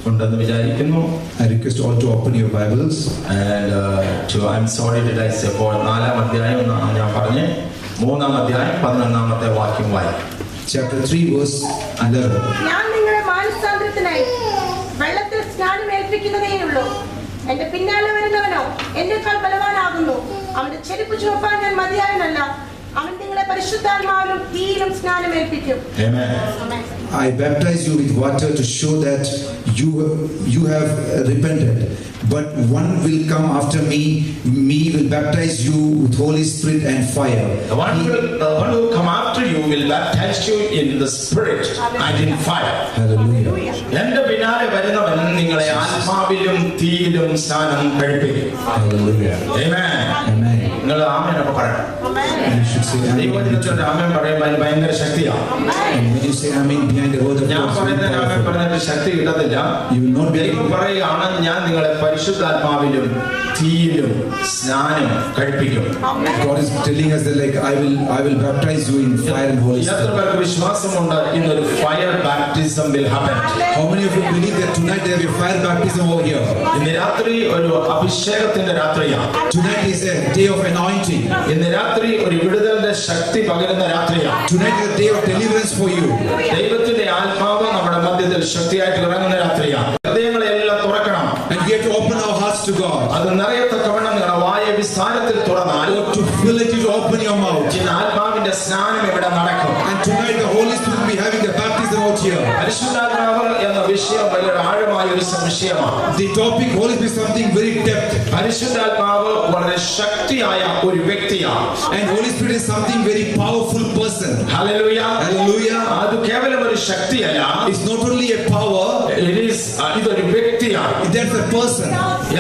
ഉണ്ടെന്ന് വിചാരിക്കുന്നു. I request all to open your Bibles. And I'm sorry that I say for 4ാം അധ്യായം എന്നാണ് ഞാൻ പറഞ്ഞ്. 3ാം അധ്യായം 11ാമത്തെ വാക്യം വായിക്കും. Chapter 3 verse 11. ഞാൻ നിങ്ങളെ മാനസാന്തരത്തിനായി വെള്ളത്തിൽ സ്നാനം ഏൽപ്പിക്കുന്നതേയുള്ളൂ. എന്റെ പിന്നാലെ വരുന്നവനോ എന്നെക്കാൾ ബലവാനാകുന്നു. അവന്റെ ചെരുപ്പ് ചുമപ്പാൻ ഞാൻ മതിയായവനല്ല. അവൻ നിങ്ങളെ പരിശുദ്ധാത്മാവിലും തീയിലും സ്നാനം ഏൽപ്പിക്കും. Amen. I baptize you with water to show that you have repented. But one will come after me will baptize you with Holy Spirit and fire. The one who come after you will baptize you in the Spirit and in fire. Hallelujah. എന്റെ പിന്നാലെ വരുന്നവൻ നിങ്ങളെ ആത്മാവിലും തീയിലും സ്നാനം കഴിപ്പിക്കും. Hallelujah. Amen. Amen. നിങ്ങൾ ആമേൻ ഒക്കെ പറയണം. You should say amen. ദൈവത്തിന്റെ ആമേൻ പറയുമ്പോൾ അതിന് ഭയങ്കര ശക്തിയാണ്. And when you say amen behind the word of ഞാൻ God, പറയുന്ന ആമേൻ പറഞ്ഞിട്ട് ശക്തി കിട്ടത്തില്ല. you will not be ദൈവം able to. പറയുകയാണ് ഞാൻ നിങ്ങളെ പരിശുദ്ധാത്മാവിലും തീയിലും സ്നാനം കഴിപ്പിക്കും. God is telling us that like I will baptize you in fire and Holy എത്ര Spirit. പേർക്ക് വിശ്വാസമുണ്ട് ഇന്നൊരു fire baptism will happen? How many of you believe that tonight there will be a fire baptism over here? ഇന്ന് രാത്രി ഒരു അഭിഷേകത്തിന്റെ രാത്രിയാണ്. Tonight is a day of anointing. ഇന്ന് രാത്രി ഒരു വിടുതലിന്റെ ശക്തി പകരുന്ന രാത്രിയാണ്. Tonight is a day of deliverance for you. ദൈവത്തിന്റെ ആത്മാവ് നമ്മുടെ മധ്യത്തിൽ ശക്തിയായിട്ട് ഇറങ്ങുന്ന രാത്രിയാണ്. ഹൃദയങ്ങളെല്ലാം തുറക്കണം. And we have to open our hearts to God. അത് നിറയത്തക്കവണ്ണം നിങ്ങളുടെ വായ വിസ്ഥാനത്തിൽ തുറന്നാൽ To fill it, you open your mouth. ഇന്ന് ആത്മാവിന്റെ സ്നാനം ഇവിടെ നടക്കും. And tonight the Holy Spirit will be having the baptism out here. പരിശുദ്ധാത്മാവ് എന്ന വിഷയം വളരെ ആഴമായ ഒരു വിഷയമാണ്. The topic Holy Spirit is something very depth. പരിശുദ്ധാത്മാവ് വളരെ ശക്തിയായ ഒരു വ്യക്തിയാണ്. And Holy Spirit is something very powerful person. Hallelujah. Hallelujah. അത് കേവലം ഒരു ശക്തിയല്ല. It's not only a power, ഇതൊരു വ്യക്തിയാണ്. that's a person.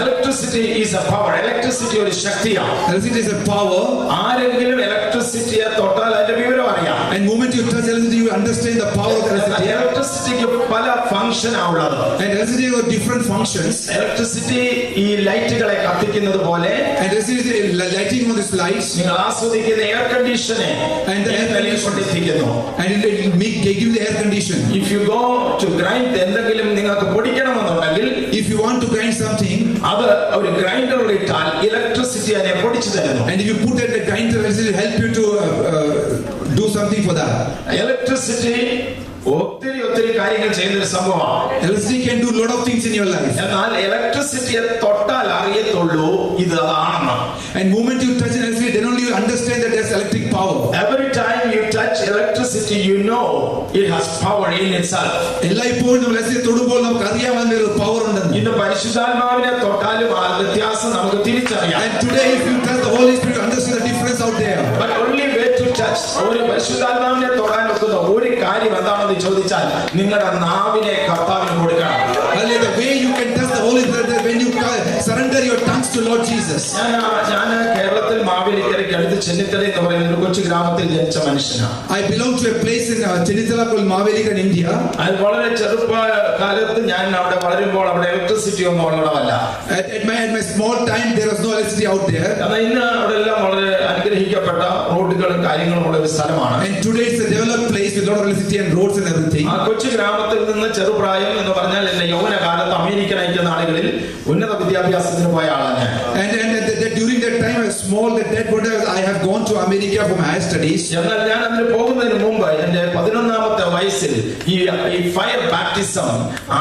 Electricity is a power. Electricity ഒരു ശക്തിയാണ്. Electricity is a power. ആരെങ്കിലും ഇലക്ട്രിസിറ്റിയെ തൊട്ടാൽ അതിന്റെ വിവരം അറിയാം. And moment you touch electricity, you understand the power of electricity. ഇലക്ട്രിസിറ്റിക്ക് പല ഫംഗ്ഷൻ ആണുള്ളത്. And electricity has different functions. Electricity ഈ ലൈറ്റുകളെ കത്തിക്കുന്നത് പോലെ And electricity lighting on these lights. നിങ്ങൾ ആസ്വദിക്കുന്ന എയർ കണ്ടീഷനെ And the air കൊണ്ടെത്തിക്കുന്നു. And it will give you the air condition. If you go to grind എന്തെങ്കിലും നിങ്ങൾക്ക് പൊടിക്കണമെന്നുണ്ടെങ്കിൽ If you want to grind something, അത് ഒരു ഗ്രൈൻഡറിൽ ഇട്ടാൽ ഇലക്ട്രിസിറ്റി അതിനെ പൊടിച്ചു തരുന്നു. and if you put it in the grinder, it will help you to do something for that. Electricity ഒത്തിരി കാര്യങ്ങൾ ചെയ്യുന്നൊരു സംഭവമാണ്. Electricity can do a lot of things in your life. എന്നാൽ ഇലക്ട്രിസിറ്റിയെ തൊട്ടാൽ അറിയത്തുള്ളൂ ഇത് അതാണെന്ന്. And moment you touch electricity, then only you understand that there's electric power. Every time you touch electricity, you know it has power in itself. എല്ലായ്പ്പോഴും നമ്മൾ electricity തൊടുമ്പോൾ നമുക്ക് അറിയാൻ ഒരു പവർ ഉണ്ടെന്ന്. ഇന്ന് പരിശുദ്ധാത്മാവിനെ തൊട്ടാലും ആ വ്യത്യാസം നമുക്ക് തിരിച്ചറിയാം. And today if you touch the Holy Spirit, you understand the difference out there. But only way to touch ഒരു പരിശുദ്ധാത്മാവിനെ തൊടാൻ ഒക്കുന്ന ഒരു കാര്യം എന്താണെന്ന് ചോദിച്ചാൽ നിങ്ങളുടെ നാവിനെ കർത്താവിന് കൊടുക്കണം. Only the way you can touch the Holy Spirit when you surrender your tongues to Lord Jesus. ഞാൻ കേരളത്തിൽ മാവേലിക്കരയ്ക്ക് അടുത്ത് ചെന്നിത്തല എന്ന് പറയുന്ന ഒരു കൊച്ചു ഗ്രാമത്തിൽ ജനിച്ച മനുഷ്യനാണ്. I belong to a place in Chennithala called Mavelikkan, India. അത് വളരെ ചെറുപ്പകാലത്ത് ഞാൻ അവിടെ വളരുമ്പോൾ അവിടെ ഇലക്ട്രിസിറ്റി ഒന്നും ഉള്ളതല്ല. At my small time there was no electricity out there. എന്നാൽ ഇന്ന് അവിടെ എല്ലാം വളരെ അനുഗ്രഹിക്കപ്പെട്ട റോഡുകളും കാര്യങ്ങളും ഉള്ള ഒരു സ്ഥലമാണ്. And today it's a developed place with a lot of electricity and roads and everything. ആ കൊച്ചു ഗ്രാമത്തിൽ നിന്ന് ചെറുപ്രായം എന്ന് പറഞ്ഞാൽ എന്റെ യൗവന കാലത്ത് അമേരിക്കൻ അയക്കുന്ന നാടുകളിൽ ഉന്നത വിദ്യാഭ്യാസത്തിന് പോയ ആളാണ് ഞാൻ. And during that time I was small, I have gone to America for my higher studies. എന്നാൽ ഞാൻ അതിന് പോകുന്നതിന് മുമ്പ് എന്റെ 11ാമത്തെ വയസ്സിൽ ഈ ഫയർ ബാപ്റ്റിസം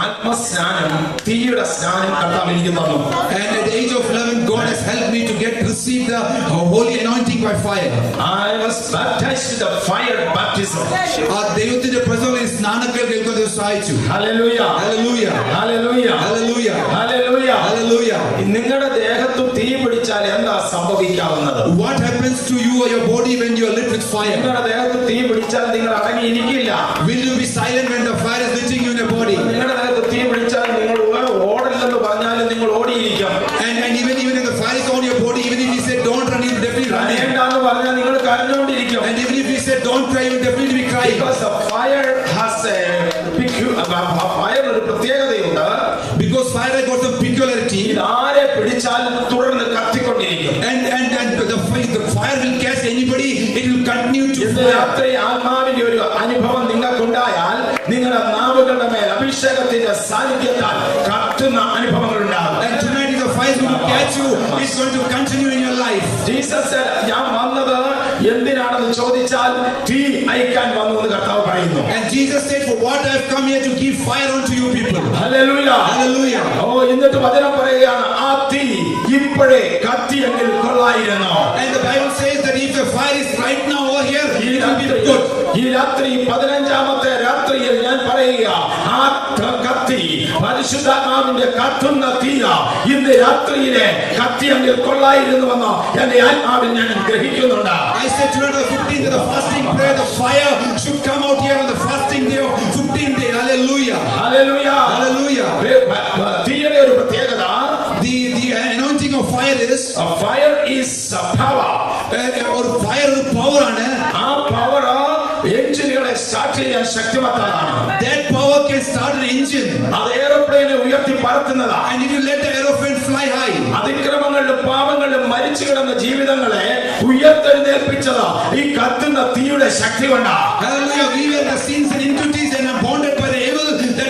ആത്മസ്നാനം തീയുടെ സ്നാനം കർത്താവ് എനിക്ക് തന്നു. And at the age of 11 God has helped me to receive the holy anointing by fire. I was baptized with the fire baptism. ദൈവത്തിന്റെ പ്രസവത്തിൽ സ്നാനക്കൽ കേൾക്കുന്നത് സഹായിച്ചു. Hallelujah. Hallelujah. Hallelujah. Hallelujah. Hallelujah. Hallelujah. നിങ്ങളുടെ ദേഹത്തും തീ പിടിച്ചാൽ എന്താ സംഭവിക്കാവുന്നത്? What happens to you or your body when you are lit with fire? നിങ്ങളുടെ ദേഹത്ത് തീ പിടിച്ചാൽ നിങ്ങൾ അടങ്ങിയിരിക്കില്ല. Will you be silent when the fire is hitting you in your body? നിങ്ങളുടെ ദേഹത്ത് തീ പിടിച്ചാൽ നിങ്ങൾ ഓടില്ലെന്ന് പറഞ്ഞാലും നിങ്ങൾ ഓടിയിരിക്കും. And even if the fire is on your body, even if you say don't run, you will definitely run. കരയണ്ടെന്ന് പറഞ്ഞാൽ നിങ്ങൾ കരഞ്ഞുകൊണ്ടിരിക്കും. And even if you say don't cry, you will definitely be crying. Because the fire has fire ഒരു പ്രത്യേകതയുണ്ട്. Because fire has got some peculiarity. ഇതാരെ പിടിച്ചാലും തുടർന്ന് കത്തിക്കൊണ്ടിരിക്കും. And the fire will catch anybody, it will continue to ഇന്ന് രാത്രി ആത്മാവിന്റെ ഒരു അനുഭവം നിങ്ങൾക്കുണ്ടായാൽ നിങ്ങളുടെ നാവുകളുടെ മേൽ അഭിഷേകത്തിന്റെ സാന്നിധ്യത്താൽ കത്തുന്ന അനുഭവങ്ങൾ ഉണ്ടാകും. And tonight if the fire is going to catch you, it's going to continue in your life. Jesus said, ഞാൻ വന്നത് എന്തിനാണെന്ന് ചോദിച്ചാൽ തീ അയക്കാൻ വന്നു എന്ന് കർത്താവ് പറയുന്നു. And Jesus said, for what I have come here to give fire unto you people. Hallelujah. Hallelujah. എന്നിട്ട് വചനം പറയുകയാണ് ആ തീ ഇപ്പോഴേ കത്തിയെങ്കിൽ കൊള്ളായിരുന്നു. And the Bible says that if the fire is right now over here, it will be good. ഈ രാത്രി 15ാമത്തെ രാത്രിയിൽ ഞാൻ പറയുക ആ കത്തി പരിശുദ്ധാത്മാവിന്റെ കത്തുന്ന തീയ ഇന്ന് രാത്രിയിലെ കത്തിയെങ്കിൽ കൊള്ളായിരുന്നുവെന്നോ എന്റെ ആത്മാവിൽ ഞാൻ ഗ്രഹിക്കുന്നുണ്ട്. I said tonight the 15th of the fasting prayer, the fire should come out here on the fasting day of 15th day. Hallelujah. Hallelujah. Hallelujah. തീയുടെ ഒരു പ്രത്യേകത, The anointing of fire is fire is power. or fire ഒരു power ആണ്. ആ power എഞ്ചിനുകളെ start ചെയ്യാൻ ശക്തിമത്താണ്. That power can start an engine. അത് എയർപ്ലെയിനെ ഉയർത്തി പറത്തുന്നതാണ്. And if you let the aeroplane fly high, അതിക്രമങ്ങളിലും പാപങ്ങളിലും മരിച്ചു കിടന്ന ജീവിതങ്ങളെ ഉയർത്തെഴുന്നേൽപ്പിച്ചത് ഈ കത്തുന്ന തീയുടെ ശക്തി കൊണ്ടാണ്. hallelujah, we were the sins and iniquities and are bonded by the evil that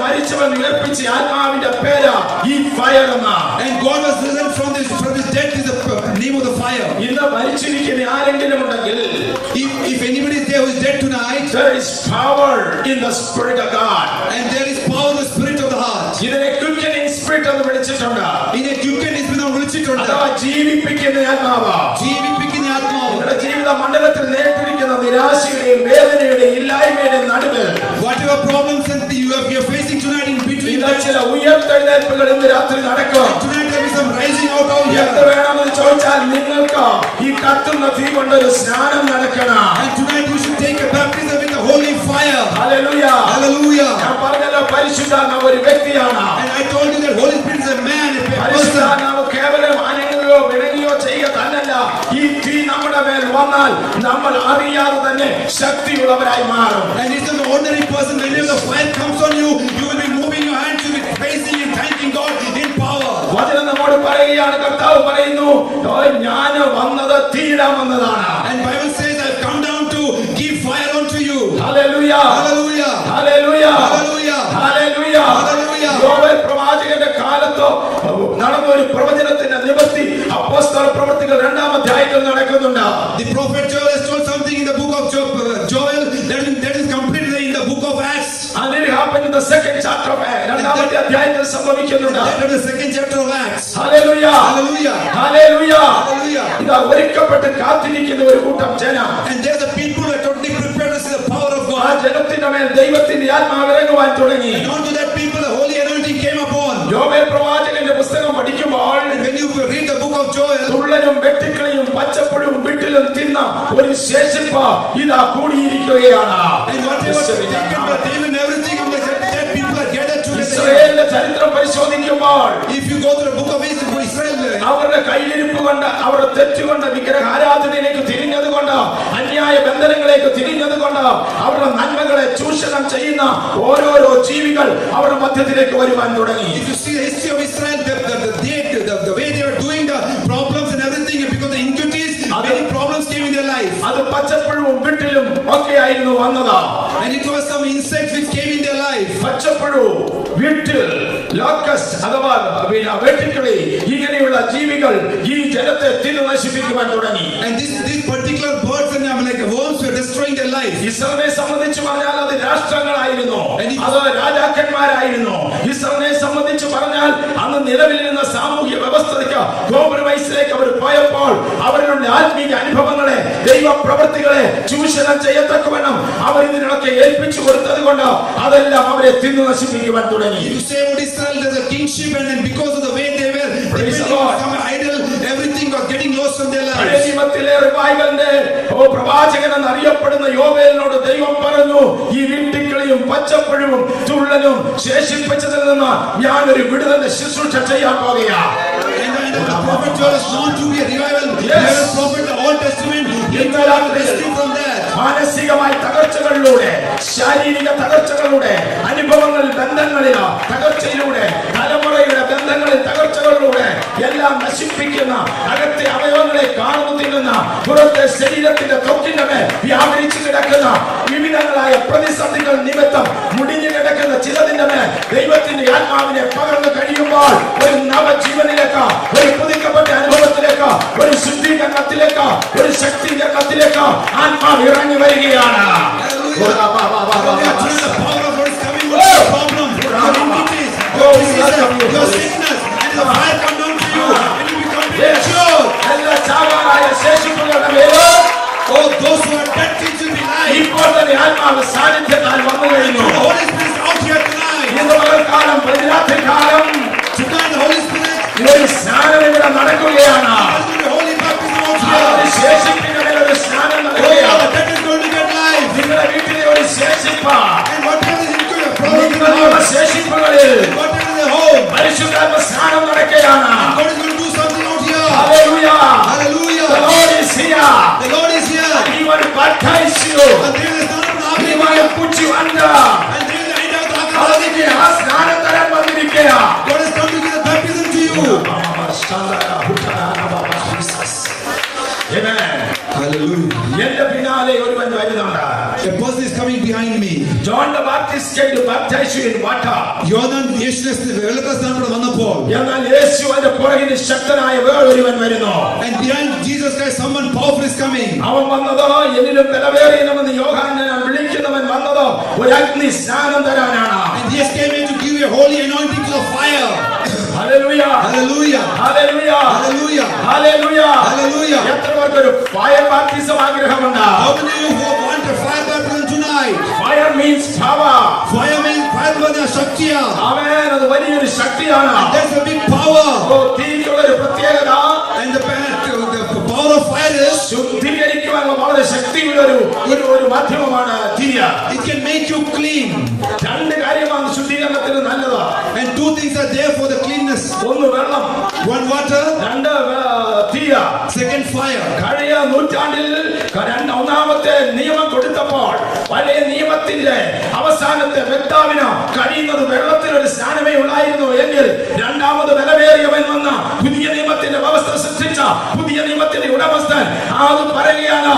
മരിച്ചവൻ ഉയർപ്പിച്ച ആത്മാവിന്റെ പേര് ഈ ഫയർ എന്നാണ്. and God was risen from this death is the name of the fire. ഇന്ന് മരിച്ചിരിക്കുന്ന ആരെങ്കിലും ഉണ്ടെങ്കിൽ, If anybody is there who is dead tonight, there is power in the spirit of God. and there is power in the spirit of the heart. ഇതിനെ quickening spirit എന്ന് വിളിച്ചിട്ടുണ്ട്. In a quickening is now വിളിച്ചിട്ടുണ്ട്. അഥവാ ജീവിപ്പിക്കുന്ന ആത്മാവ്. ജീവിപ്പിക്കുന്ന ആത്മാവ്. നിങ്ങളുടെ ജീവിത മണ്ഡലത്തിൽ നേരിട്ടിരിക്കുന്ന നിരാശയുടെയും വേദനയുടെയും ഇല്ലായ്മയുടെയും നടുവിൽ Whatever problems that you are facing tonight in between, ചില ഉയർത്തെഴുന്നേൽപ്പുകൾ ഇന്ന് രാത്രി നടക്കും. tonight there is some rising out of here. എന്ത് വേണമെന്ന് ചോദിച്ചാൽ നിങ്ങൾക്ക് ഈ കത്തുന്ന തീ കൊണ്ടൊരു സ്നാനം നടക്കണം. And tonight you should take a baptism with the holy fire. Hallelujah. Hallelujah. ഞാൻ പറഞ്ഞല്ലോ പരിശുദ്ധാത്മാവ് ഒരു വ്യക്തിയാണ്. And I told you that Holy Spirit is a man, a person. പരിശുദ്ധാത്മാവ് കേവലം അനങ്ങുകയോ വിടങ്ങുകയോ ചെയ്യുക തന്നല്ല, ഈ തീ നമ്മുടെ മേൽ വന്നാൽ നമ്മൾ അറിയാതെ തന്നെ ശക്തിയുള്ളവരായി മാറും. And it's an ordinary person. Whenever the fire comes on you, you will be moving your hands, you will be praising and thanking God in power. വചനം നമ്മോട് പറയുകയാണ്, കർത്താവ് പറയുന്നു, ഞാൻ വന്നത് തീയിടാൻ വന്നതാണ്. And Bible says, I've come down to give fire unto you. Hallelujah. Hallelujah. Hallelujah. Hallelujah. Hallelujah. Hallelujah. യോവേൽ പ്രവാചകന്റെ കാലത്ത് നടന്ന ഒരു പ്രവചനത്തിന്റെ നിവൃത്തി അപ്പോസ്തല പ്രവൃത്തികൾ 2-ാം അധ്യായത്തിൽ നടക്കുന്നുണ്ട്. The prophet Joel has told something in the book of Joel that is completed in the book of Acts. And it happened in the 2nd chapter of Acts. 2-ാമത്തെ അധ്യായത്തിൽ സംഭവിക്കുന്നുണ്ട്. That is the 2nd chapter of Acts. Hallelujah. Hallelujah. Hallelujah. Hallelujah. ഇതാ ഒരുക്കപ്പെട്ട് കാത്തിരിക്കുന്ന ഒരു കൂട്ടം ജനം. And there are the people who are totally prepared to see the power of ആ God. ജനത്തിന്റെ മേൽ ദൈവത്തിന്റെ ആത്മാവ് ഇറങ്ങുവാൻ തുടങ്ങി. And unto that people the holy anointing came upon. യോവേൽ പ്രവാചകന്റെ പുസ്തകം പഠിക്കുമ്പോൾ When you read the book of Joel, തുള്ളനും വെട്ടിക്കളിയും പച്ചപ്പുഴും വിട്ടിലും തിന്ന ഒരു ശേഷിപ്പ് ഇതാ കൂടിയിരിക്കുകയാണ്. and whatever was taken by David and everything, and that people are gathered together. ഇസ്രായേലിന്റെ ചരിത്രം പരിശോധിക്കുമ്പോൾ If you go to the book of Israel, അവരുടെ കയ്യിലിരിപ്പ് കൊണ്ട്, അവരുടെ തെറ്റുകൊണ്ട്, വിഗ്രഹാരാധനയിലേക്ക് തിരിഞ്ഞത് കൊണ്ട്, അന്യായ ബന്ധനങ്ങളിലേക്ക് തിരിഞ്ഞത് കൊണ്ട്, അവരുടെ നന്മകളെ ചൂഷണം ചെയ്യുന്ന ഓരോരോ ജീവികൾ അവരുടെ മധ്യത്തിലേക്ക് വരുവാൻ തുടങ്ങി. if you see the history of Israel, the way they were doing the problems and everything, because the iniquities, many problems came in their life. അത് പച്ചപ്പുഴുവും വിട്ടിലും ഒക്കെ ആയിരുന്നു വന്നത്. And it was some insects which came in their life. പച്ചപ്പുഴു, വിട്ടിൽ, locust അഥവാ വെട്ടിക്കിളി, ഇങ്ങനെയുള്ള ജീവികൾ ഈ ജനത്തെ തിന്നു നശിപ്പിക്കുവാൻ തുടങ്ങി. And these particular birds and like worms were destroying their life. ഇസ്രായേലിനെ സംബന്ധിച്ച് പറഞ്ഞാൽ അത് രാഷ്ട്രങ്ങളായിരുന്നു, അത് രാജാക്കന്മാരായിരുന്നു. ഇസ്രായേലിനെ സംബന്ധിച്ച് പറഞ്ഞാൽ അന്ന് നിലവിലിരുന്ന സാമൂഹ്യ വ്യവസ്ഥയ്ക്ക് കോംപ്രമൈസിലേക്ക് അവർ പോയപ്പോൾ അവരുടെ ആത്മീയ അനുഭവങ്ങളെ, ദൈവ പ്രവൃത്തികളെ ചൂഷണം ചെയ്യത്തക്കവണ്ണം അവർ ഇതിനൊക്കെ ഏൽപ്പിച്ചു കൊടുത്തത് കൊണ്ട് അതെല്ലാം അവരെ തിന്നു നശിപ്പിക്കുവാൻ തുടങ്ങി. You say about Israel, there's a kingship, and then because of the way they were depending on some idol, everything was getting lost from their lives. നിയമത്തിലെ റിവൈവലിന്റെ പ്രവാചകൻ എന്ന് അറിയപ്പെടുന്ന യോവേലിനോട് ദൈവം പറഞ്ഞു, ഈ വീട്ടിക്കളിയും പച്ചപ്പഴവും തുള്ളലും ശേഷിപ്പിച്ചതിൽ നിന്ന് ഞാൻ ഒരു വിടുതലിന്റെ ശുശ്രൂഷ ചെയ്യാൻ പോകുകയാണ്. And the prophet Joel is known to be a revival. Yes. The prophet of the Old Testament, he was rescued from that. മാനസികമായ തകർച്ചകളിലൂടെ, ശാരീരിക തകർച്ചകളിലൂടെ, അനുഭവങ്ങളിൽ, ബന്ധങ്ങളിലോ തകർച്ചയിലൂടെ, തലമുറയുടെ ബന്ധങ്ങളിൽ തകർച്ചകളിലൂടെ എല്ലാം നശിപ്പിക്കുന്ന അകത്തെ അവയവങ്ങളെ കാണുന്നതിൽ പുറത്തെ ശരീരത്തിന്റെ ത്വക്കിന്റെ മേൽ വ്യാപരിച്ചു കിടക്കുന്ന വിവിധങ്ങളായ പ്രതിസന്ധികൾ നിമിത്തം മുടിഞ്ഞു കിടക്കുന്ന ചിലതിന്റെ മേൽ ദൈവത്തിന്റെ ആത്മാവിനെ പകർന്നു കഴിയുമ്പോൾ ഒരു നവജീവനിലേക്ക്, ഒരു പുതുക്കപ്പെട്ട അനുഭവത്തിലേക്ക്, ഒരു ശുദ്ധീകരണത്തിലേക്ക്, ഒരു ശക്തീകരണത്തിലേക്ക് ആത്മാവ് ഇറങ്ങി വരികയാണ്. എല്ലാ ചാവാറായ ശേഷിപ്പുകളുടെ മേലും ഇപ്പോൾ തന്നെ ആത്മാവ് സാന്നിധ്യത്താൽ വന്നു കഴിഞ്ഞു. ഇന്ന് പകൽക്കാലം, പ്രതിരാത്രികാലം ഒരു സ്നാനം ഇവിടെ നടക്കുകയാണ്. ശേഷിപ്പിന്റെ ഒരു സ്നാനം നടക്കുകയാണ്. നിങ്ങളുടെ വീട്ടിലെ ഒരു ശേഷിപ്പ, നിങ്ങളുടെ ശേഷിപ്പുകളിൽ പരിശുദ്ധാത്മ സ്നാനം നടക്കുകയാണ്. Hallelujah. Hallelujah. The Lord is here. The Lord is here. And He will baptize you. He will put you under. Hallelujah. സ്നാനം തരാൻ വന്നിരിക്കുക. God has come to give the baptism to you. Amen. Hallelujah. എന്റെ പിന്നാലെ ഒരുവൻ വരുന്നുണ്ട്. A person is coming behind me. John the Baptist came to baptize you in water. യോഹന്നാൻ യേശുവിനെ വെള്ളത്താൽ വന്നപ്പോൾ, എന്നാൽ യേശുവിന്റെ പുറകിൽ ശക്തനായ വേറൊരുവൻ വരുന്നു. and behind Jesus Christ someone powerful is coming. അവൻ വന്നതോ എന്നിലും ബലവേറിയവനെന്ന് യോഹന്നാൻ വിളിക്കുന്നവൻ വന്നതോ ഒരു അഗ്നി സ്നാനം തരാനാണ്. And he came in to give you a holy anointing to the fire. Hallelujah. Hallelujah. Hallelujah. Hallelujah. Hallelujah. Hallelujah. എത്ര പേർക്ക് ഒരു ഫയർ ബാപ്റ്റിസം ആഗ്രഹമുണ്ട്? How many of you want a fire baptism tonight? Fire means power. Fire means fire means ശക്തിയാ. ആമേൻ. അത് വലിയൊരു ശക്തിയാണ്. That's a big power. തീക്കുള്ള ഒരു പ്രത്യേകത. And the power of fire is ശുദ്ധീകരിക്കുവാനുള്ള വളരെ ശക്തിയുള്ള ഒരു മാധ്യമമാണ് തീയ. It can make you clean. രണ്ട് കാര്യമാണ് ശുദ്ധീകരണത്തിന് നല്ലത്. And two things are there for the cleanness. ഒന്ന് വെള്ളം, One water, രണ്ട് തീയ. second fire. കഴിഞ്ഞ നൂറ്റാണ്ടിൽ ഒന്നാമത്തെ നിയമം കൊടുത്തപ്പോൾ പഴയ നിയമത്തിന്റെ അവസാനത്തെ വ്യക്താവിന് കഴിയുന്നത് വെള്ളത്തിൽ ഒരു സ്നാനമേ ഉള്ളായിരുന്നു എങ്കിൽ രണ്ടാമത് ബലമേറിയവൻ വന്ന പുതിയ നിയമത്തിന്റെ വ്യവസ്ഥ സൃഷ്ടിച്ച പുതിയ നിയമത്തിന്റെ ഉടമസ്ഥൻ അത് പറയുകയാണ്,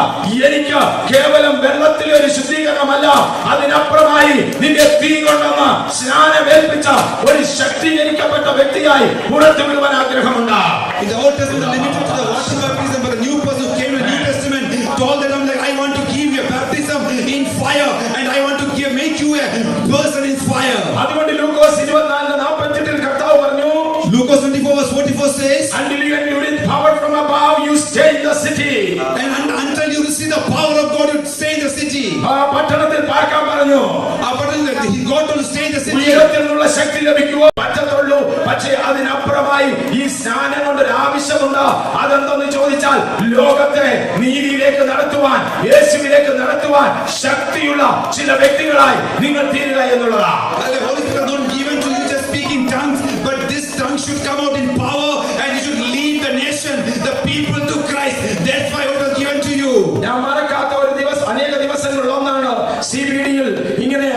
എനിക്ക് കേവലം വെള്ളത്തിലെ ഒരു ശുദ്ധീകരണമല്ല, അതിനപ്പുറമായി നിന്റെ തീ കൊണ്ടെന്ന് സ്നാനമേൽപ്പിച്ച ഒരു ശക്തീകരിക്കപ്പെട്ട വ്യക്തിയായി പുറത്തു വിടുവാൻ ആഗ്രഹമുണ്ട്. In the Old Testament, limited to the water baptism, but the new person who came in the New Testament told them, like, I want to give you a baptism in fire, and I want to make you a person in fire. അതുകൊണ്ട് ലൂക്കോസ് 24:48 കർത്താവ് പറഞ്ഞു, Lucas 24:44 says, until you receive power from above, you stay in the city. And until you receive the power of God, you stay in the city. പട്ടണത്തിൽ പാർക്കാൻ പറഞ്ഞു. He got to stay in the city. ഉയരത്തിൽ നിന്നുള്ള ശക്തി ലഭിക്കുവോ പറ്റത്തുള്ളൂ. പക്ഷേ അതിനപ്പുറമായി ഈ സ്നാനം കൊണ്ടൊരു ആവശ്യമുണ്ട്. അതെന്തെന്ന് ചോദിച്ചാൽ ലോകത്തെ നീതിയിലേക്ക് നടത്തുവാൻ, യേശുവിലേക്ക് നടത്തുവാൻ ശക്തിയുള്ള ചില വ്യക്തികളായി നിങ്ങൾ തീരുക എന്നുള്ളതാണ്. The Holy Spirit is not given to you just speaking tongues, but this tongue should come out in power, and you should lead the nation, the people to Christ. That's why it was given to you. ഞാൻ മറക്കാത്ത ഒരു ദിവസം, അനേക ദിവസങ്ങളിൽ ഒന്നാണ് CBDയിൽ ഇങ്ങനെ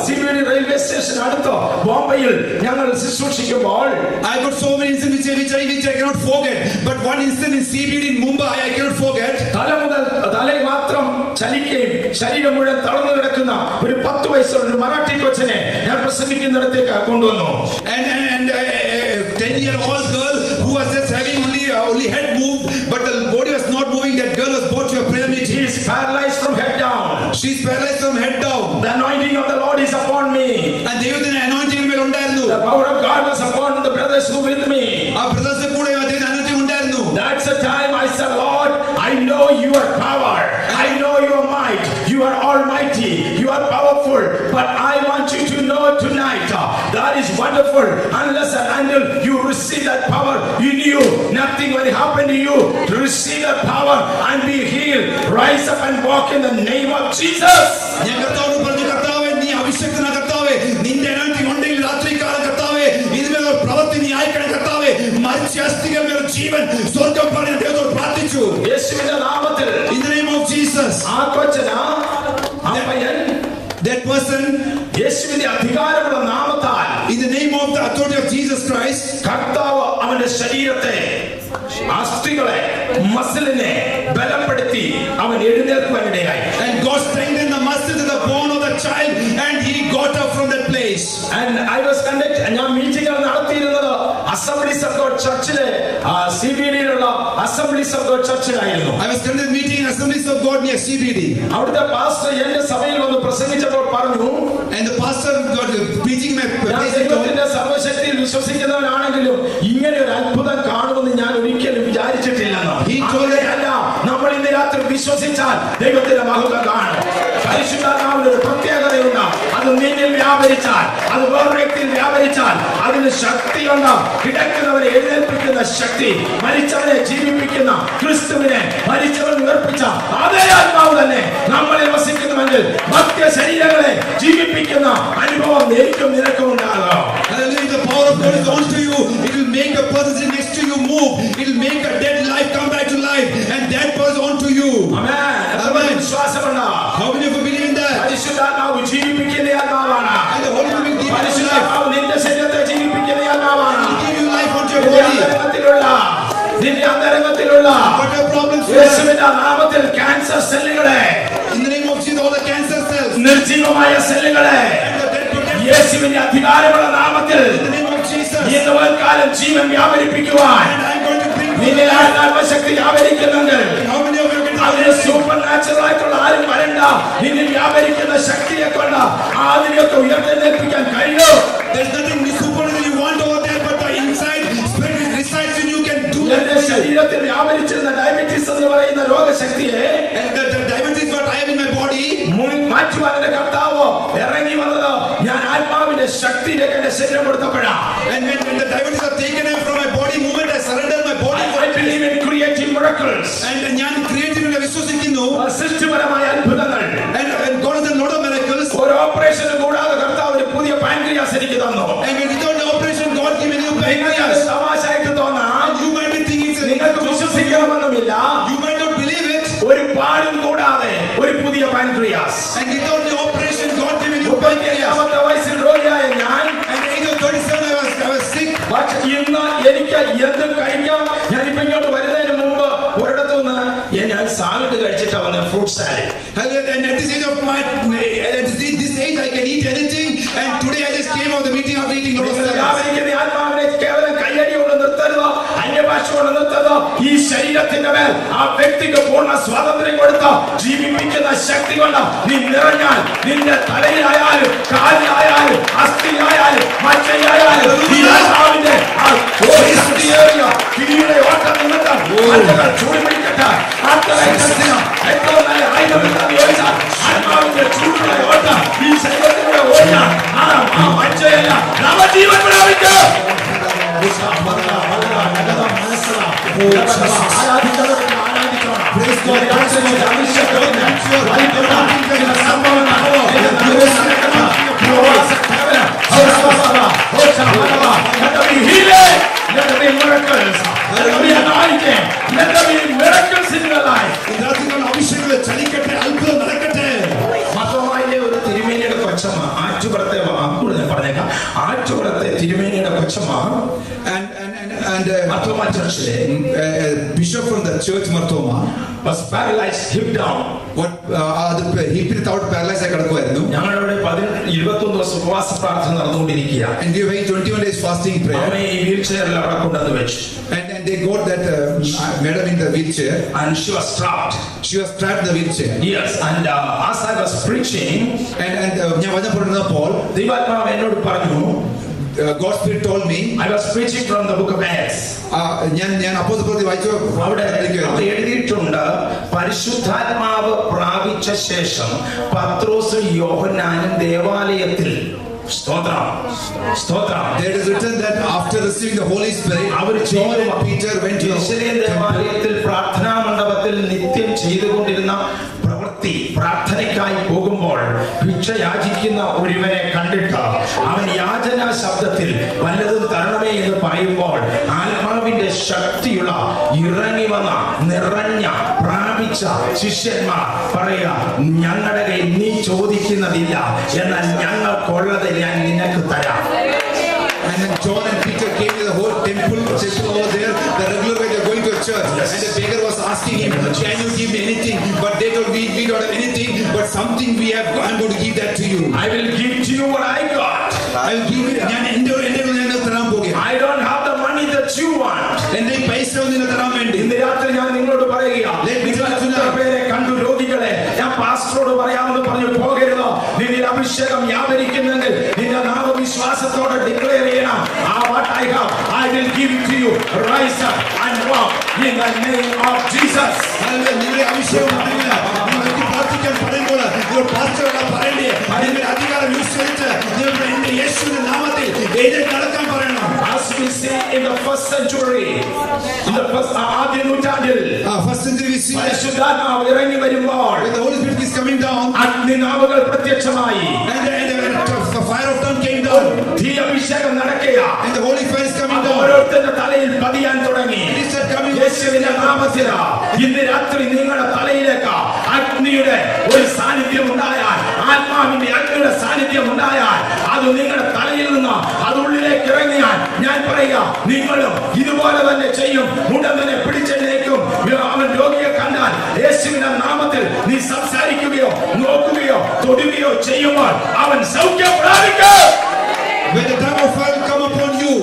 CBD railway station അടുത്ത് ബോംബെയിൽ ഞങ്ങൾ ശുശ്രൂഷിക്കുമ്പോൾ I got so many incidents which I cannot forget, but one incident in CBD in Mumbai I cannot forget. തല മാത്രം ചലിക്കുകയും ശരീരം മുഴുവൻ തളർന്നു കിടക്കുന്ന ഒരു 10 വയസ്സുള്ള ഒരു മറാഠി കൊച്ചിനെ ഞാൻ പ്രസംഗിക്കുന്നിടത്തേക്ക് കൊണ്ടുവന്നു. And a 10-year-old girl who was just having only head moved, but the body was not moving. That girl was brought to a prayer meeting. She is paralyzed from head down. She's paralyzed from head down. The anointing of the Lord is upon me. And ദൈവത്തിന്റെ anointing മേൽ ഉണ്ടായിരുന്നു. The power of God was upon the brothers who with me. ആ brothers കൂടെ ദൈവത്തിന്റെ anointing ഉണ്ടായിരുന്നു. That's the time I said, Lord, I know your power. I know your might. You are almighty. You are powerful. wonderful. But I want you to know tonight that is wonderful unless and until you receive that power in you. Nothing will happen to you. To receive that power and be healed. Rise up and walk in the name of Jesus. ഞാൻ കർത്താവിനോട് പറഞ്ഞു, കർത്താവേ നീ അഭിഷേകനായ കർത്താവേ, നിന്റെ anointing ഉണ്ടെങ്കിൽ രാത്രികാലം കർത്താവേ ഇതിന്മേൽ പ്രവൃത്തി നീ അയക്കണം കർത്താവേ. മരിച്ച അസ്ഥികൾ മേൽ ജീവൻ സ്വർഗ്ഗം പണിയാൻ ദൈവത്തോട് പ്രാർത്ഥിച്ചു. യേശുവിന്റെ നാമത്തിൽ. In the name of Jesus. ആ കൊച്ചനാ ആ പയ്യൻ that person യേശുവിന്റെ അധികാരമുള്ള നാമത്താൽ in the name of the authority of Jesus Christ കർത്താവ് അവന്റെ ശരീരത്തെ അസ്ഥികളെ മസിലിനെ ബലപ്പെടുത്തി അവൻ എഴുന്നേൽക്കുവാനിടയായി. and God strengthened the muscles of the bone of the child and he got up from that place. and I was conducting ഞാൻ മീറ്റിംഗുകൾ നടത്തിയിരുന്നത് Assemblies of God ചർച്ചിലെ CBDയിലുള്ള Assemblies of God ചർച്ചിലായിരുന്നു. I was conducting meeting Assemblies of God near CBD. അവിടുത്തെ pastor എന്റെ സഭയിൽ വന്ന് പ്രസംഗിച്ചപ്പോൾ പറഞ്ഞു, and the pastor got preaching my ദൈവത്തിന്റെ സർവശക്തിയിൽ വിശ്വസിക്കുന്നവനാണെങ്കിലും ഇങ്ങനെ ഒരു അത്ഭുതം കാണുമെന്ന് ഞാൻ ഒരിക്കലും വിചാരിച്ചിട്ടില്ലെന്ന്. അല്ല, നമ്മൾ ഇന്ന് രാത്രി വിശ്വസിച്ചാൽ ദൈവത്തിന്റെ മഹത്വം കാണും. പരിശുദ്ധാത്മാവിന് ഒരു പ്രത്യേകതയുണ്ട്. അത് നിന്നിൽ വ്യാപരിച്ചാൽ, അത് വേറെ വ്യക്തിയിൽ വ്യാപരിച്ചാൽ അതിന് ശക്തിയുണ്ട്. കിടക്കുന്നവരെ എഴുന്നേൽപ്പിക്കുന്ന ശക്തി, മരിച്ചവനെ ജീവിപ്പിക്കുന്ന ക്രിസ്തുവിനെ മരിച്ചവൻ ഉയർപ്പിച്ച അതേ ആത്മാവ് തന്നെ നമ്മളിൽ വസിക്കുന്നുവെങ്കിൽ മധ്യ ശരീരങ്ങളെ ജീവിപ്പിക്കുന്ന അനുഭവം എനിക്കും നിനക്കും ഉണ്ടാകാം. The power of God is on to you. It will make a person next to you move. It will make a dead life come back to life, and that person on to you. Amen. വിശ്വാസമുണ്ട്. How many of you believe in that? പരിശുദ്ധാത്മാവ് ജീവിപ്പിക്കുന്ന ആത്മാവാണ്. And the Holy Spirit will give you life. പരിശുദ്ധാത്മാവ് നിന്റെ ശരീരത്തെ ജീവിപ്പിക്കുന്ന ആത്മാവാണ്. He will give you life on your body. നിന്റെ അന്തരംഗത്തിലുള്ള Whatever problems you have, യേശുവിന്റെ നാമത്തിൽ ക്യാൻസർ സെല്ലുകളെ, in the name of Jesus, all the cancer cells, നിർജീവമായ സെല്ലുകളെ യേശുവിന്റെ അധികാരമുള്ള നാമത്തിൽ in the name of Jesus, ഇന്ന് വൽക്കാലം ജീവൻ വ്യാപരിപ്പിക്കുവാൻ and I am going to bring നിന്റെ ആത്മശക്തി വ്യാപരിക്കുന്നെങ്കിൽ how many of you can അതിന് സൂപ്പർ നാച്ചുറൽ ആയിട്ടുള്ള ആരും വരണ്ട. നിന്നിൽ വ്യാപരിക്കുന്ന ശക്തിയെ കൊണ്ട് അതിനെയൊക്കെ ഉയർത്തെഴുന്നേൽപ്പിക്കാൻ കഴിയും. there's nothing supernatural you want over there, but the inside spirit which resides in you can do that. എന്റെ ശരീരത്തിൽ വ്യാപരിച്ചിരുന്ന ഡയബറ്റീസ് എന്ന് പറയുന്ന രോഗശക്തിയെ And the diabetes what I have in my body, മാറ്റുവാൻ എന്റെ കർത്താവ് ഇറങ്ങി വന്നത് ഞാൻ ആത്മാവിന്റെ ശക്തിയിലേക്ക് എന്റെ ശരീരം കൊടുത്തപ്പോഴാണ്. and when the diabetes are taken away from my body movement, I surrender my body. I believe in creative miracles. And ഞാൻ ക്രിയേറ്റീവിനെ വിശ്വസിക്കുന്നു. സൃഷ്ടിപരമായ അത്ഭുതങ്ങൾ. And God has a lot of miracles. ഒരു ഓപ്പറേഷനും കൂടാതെ കർത്താവ് ഒരു പുതിയ പാൻക്രിയാസ് എനിക്ക് തന്നു. And without the operation, God gave me new നിങ്ങൾക്ക് pancreas. തമാശയായിട്ട് തോന്നാം. You might be thinking നിങ്ങൾക്ക് വിശ്വസിക്കണമെന്നുമില്ല. you might not believe it. ഒരു പാടും കൂടാതെ ഒരു പുതിയ pancreas. And without the operation, God gave me new pancreas. 37 വയസ്സിൽ രോഗിയായ ഞാൻ, And age of 37, I was sick. പക്ഷെ ഇന്ന് എനിക്ക് എന്തും കഴിക്കാം. ഞാനിപ്പോ ഇങ്ങോട്ട് വരുന്നതിന് മുമ്പ് ഒരിടത്തു നിന്ന് ഞാൻ സാലഡ് കഴിച്ചിട്ടാ വന്ന fruit salad. And at this age of my, at this age, I can eat anything. And today I just came out of the meeting after eating lot of salads. ആത്മാവിനെ കേവലം കയ്യടി കൊണ്ട് നിർത്തരുത്, അന്യഭാഷ കൊണ്ട് നിർത്തരുത്. ഈ ശരീരത്തിന്റെ മേൽ ആ വ്യക്തിക്ക് പൂർണ്ണ സ്വാതന്ത്ര്യം കൊടുത്ത് ജീവിപ്പിക്കുന്ന ശക്തി കൊണ്ട് നീ നിറഞ്ഞാൽ നിന്റെ തലയിലായാലും കാലിലായാലും അസ്ഥിയിലായാലും മജ്ജയിലായാലും ഈ ആത്മാവിന്റെ ആ ശക്തിയേറിയ കിരീട ഓട്ടം നിമിത്തം ആളുകൾ ചൂടുപിടിക്കട്ടെ. ഏറ്റവും നല്ല ആയുധം എന്താണെന്ന് ചോദിച്ചാൽ ആത്മാവിന്റെ ചൂടുള്ള ഓട്ടം ഈ ശരീരത്തിലൂടെ ഓടിയാൽ ആ മജ്ജയല്ല നവജീവൻ പ്രാപിക്കും. ചലിക്കട്ടെ, അത്ഭുതം നടക്കട്ടെ. മാത്രമല്ല ഒരു തിരുമേനിയുടെ കൊച്ചമ്മ ആറ്റുപുറത്തെ പറഞ്ഞേക്കാം, ആറ്റുപുറത്തെ തിരുമേനിയുടെ കൊച്ചമ്മ And Marthoma churchiലെ bishop from the church Marthoma was paralyzed, hip down. ഹിപ്പിൽ തൗട്ട് പാരലൈസ് ആയി കിടക്കുമായിരുന്നു. ഞങ്ങളുടെ 21 ദിവസം ഉപവാസ പ്രാർത്ഥന നടന്നുകൊണ്ടിരിക്കുക. And we were 21 days fasting prayer. അവനെ ഈ വീൽ ചെയറിൽ അവിടെ കൊണ്ടുവന്ന് വെച്ചു. And they got that madam in the wheelchair. And she was strapped. She was strapped in the wheelchair. Yes, and as I was preaching, and ഞാൻ വന്നപ്പോൾ ദൈവാത്മാവ് എന്നോട് പറഞ്ഞു, God's Spirit told me, I was preaching from the book of Acts. ഞാൻ അപ്പോസ്തലപ്രവൃത്തി വായിച്ചു. അവിടെ എഴുതിയിട്ടുണ്ട് പരിശുദ്ധാത്മാവ് പ്രാപിച്ച പ്രാപിച്ച ശേഷം പത്രോസും യോഹന്നാനും ദേവാലയത്തിൽ There is written that after receiving the Holy Spirit, John and Peter went to ദേവാലയത്തിൽ പ്രാർത്ഥനാ മണ്ഡപത്തിൽ നിത്യം ചെയ്തുകൊണ്ടിരുന്ന പ്രവൃത്തി പ്രാർത്ഥനയ്ക്കായി പോകുമ്പോൾ ഭിക്ഷ യാചിക്കുന്ന ഒരുവനെ കണ്ടിട്ട് അവൻ യാചനാ ശബ്ദത്തിൽ വല്ലതും തരണമേ എന്ന് പറയുമ്പോൾ ആത്മാവിന്റെ ശക്തിയുള്ള ഇറങ്ങി വന്ന നിറഞ്ഞ പ്രാപിച്ച ശിഷ്യന്മാർ പറയാ, ഞങ്ങളുടെ കയ്യിൽ നീ ചോദിക്കുന്നതില്ല, എന്നാൽ ഞങ്ങൾക്കുള്ളത് ഞാൻ നിനക്ക് തരാം. And then John and Peter came to the whole temple over there, the regular way they're going to a church. And the beggar was asking him, can you give me anything? But they told me, we don't have anything, but something we have, I'm going to give that to you. I will give to you what I got. I will give it. I don't have the money that you want. ഇന്ന് രാത്രി ഞാൻ നിങ്ങളോട് പറയുക, പേരെ കണ്ടു രോഗികളെ ഞാൻ പാസ്റ്ററോട് പറയാമെന്ന് പറഞ്ഞു പോകരുത്. നിന്റെ അഭിഷേകം വ്യാപരിക്കുന്നെങ്കിൽ നിന്റെ നാമവിശ്വാസത്തോടെ ഡിക്ലെയർ ചെയ്യണം. What I have, I will give it to you. Rise up and walk in the name of Jesus. നിങ്ങളുടെ അഭിഷേകം പ്രാർത്ഥിക്കാൻ പറയുമ്പോൾ പാസ്റ്ററോട് പറയണ്ടേ, അതിന്റെ അധികാരം യൂസ് ചെയ്തിട്ട് എന്റെ യേശുവിന്റെ നാമത്തിൽ നടക്കാൻ പറയണം. As we say in the first century, in the first ആദ്യ നൂറ്റാണ്ടിൽ പരിശുദ്ധാത്മാവ് ഇറങ്ങി വരുമ്പോൾ when the Holy Spirit is coming down, അഗ്നിനാവുകൾ പ്രത്യക്ഷമായി, and the fire of tongue came down, തീ അഭിഷേകം നടക്കുക, and the Holy Fire is coming down. ഓരോരുത്തരുടെ തലയിൽ പതിയാൻ തുടങ്ങി. യേശുവിന്റെ നാമത്തിൽ ഇന്ന് രാത്രി നിങ്ങളുടെ തലയിലേക്ക് അഗ്നിയുടെ ഒരു സാന്നിധ്യം ഉണ്ടായാൽ, ആത്മാവിന്റെ അഗ്നിയുടെ സാന്നിധ്യം ഉണ്ടായാൽ, അത് നിങ്ങളുടെ തലയിൽ നിന്ന് അത് ഉള്ളിലേക്ക് ഇറങ്ങിയാൽ ഞാൻ പറയുക, നിങ്ങളും ഇതുപോലെ തന്നെ ചെയ്യും. മുടന്തനെ പിടിച്ചെഴുന്നേക്കും. അവൻ രോഗിയെ കണ്ടാൽ യേശുവിന്റെ നാമത്തിൽ നീ സംസാരിക്കുകയോ നോക്കുകയോ തൊടുകയോ ചെയ്യുമ്പോൾ അവൻ സൗഖ്യം പ്രാപിക്കും. When the time of fire will come upon you,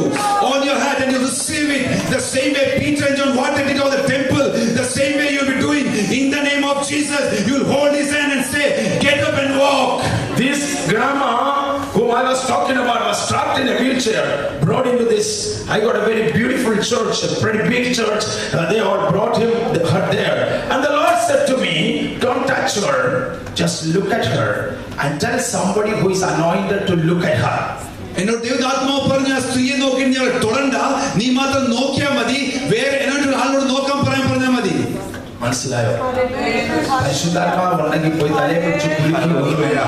on your head, and you receive it, the same way Peter and John wanted it on the temple, the same way you'll be doing in the name of Jesus. You'll hold his hand and say, get up and walk. This grandma whom I was talking about was trapped in a wheelchair, brought into this. I got a very beautiful church, a pretty big church. They all brought her there. And the Lord said to me, don't touch her, just look at her and tell somebody who is anointed to look at her. എന്നോട് ദൈവാത്മാവ് പറഞ്ഞ സ്ത്രീയെ നോക്കി ഞാൻ തൊടണ്ട, നീ മാത്രം നോക്കിയാൽ മതി, വേറെ എന്നോട് ആളോട് നോക്കാൻ പറഞ്ഞാൽ മതി. മനസ്സിലായോ? പരിശുദ്ധാത്മാവ് ഉണ്ടെങ്കിൽ പോയി തലയെ പിടിച്ച് കുളിക്കുക.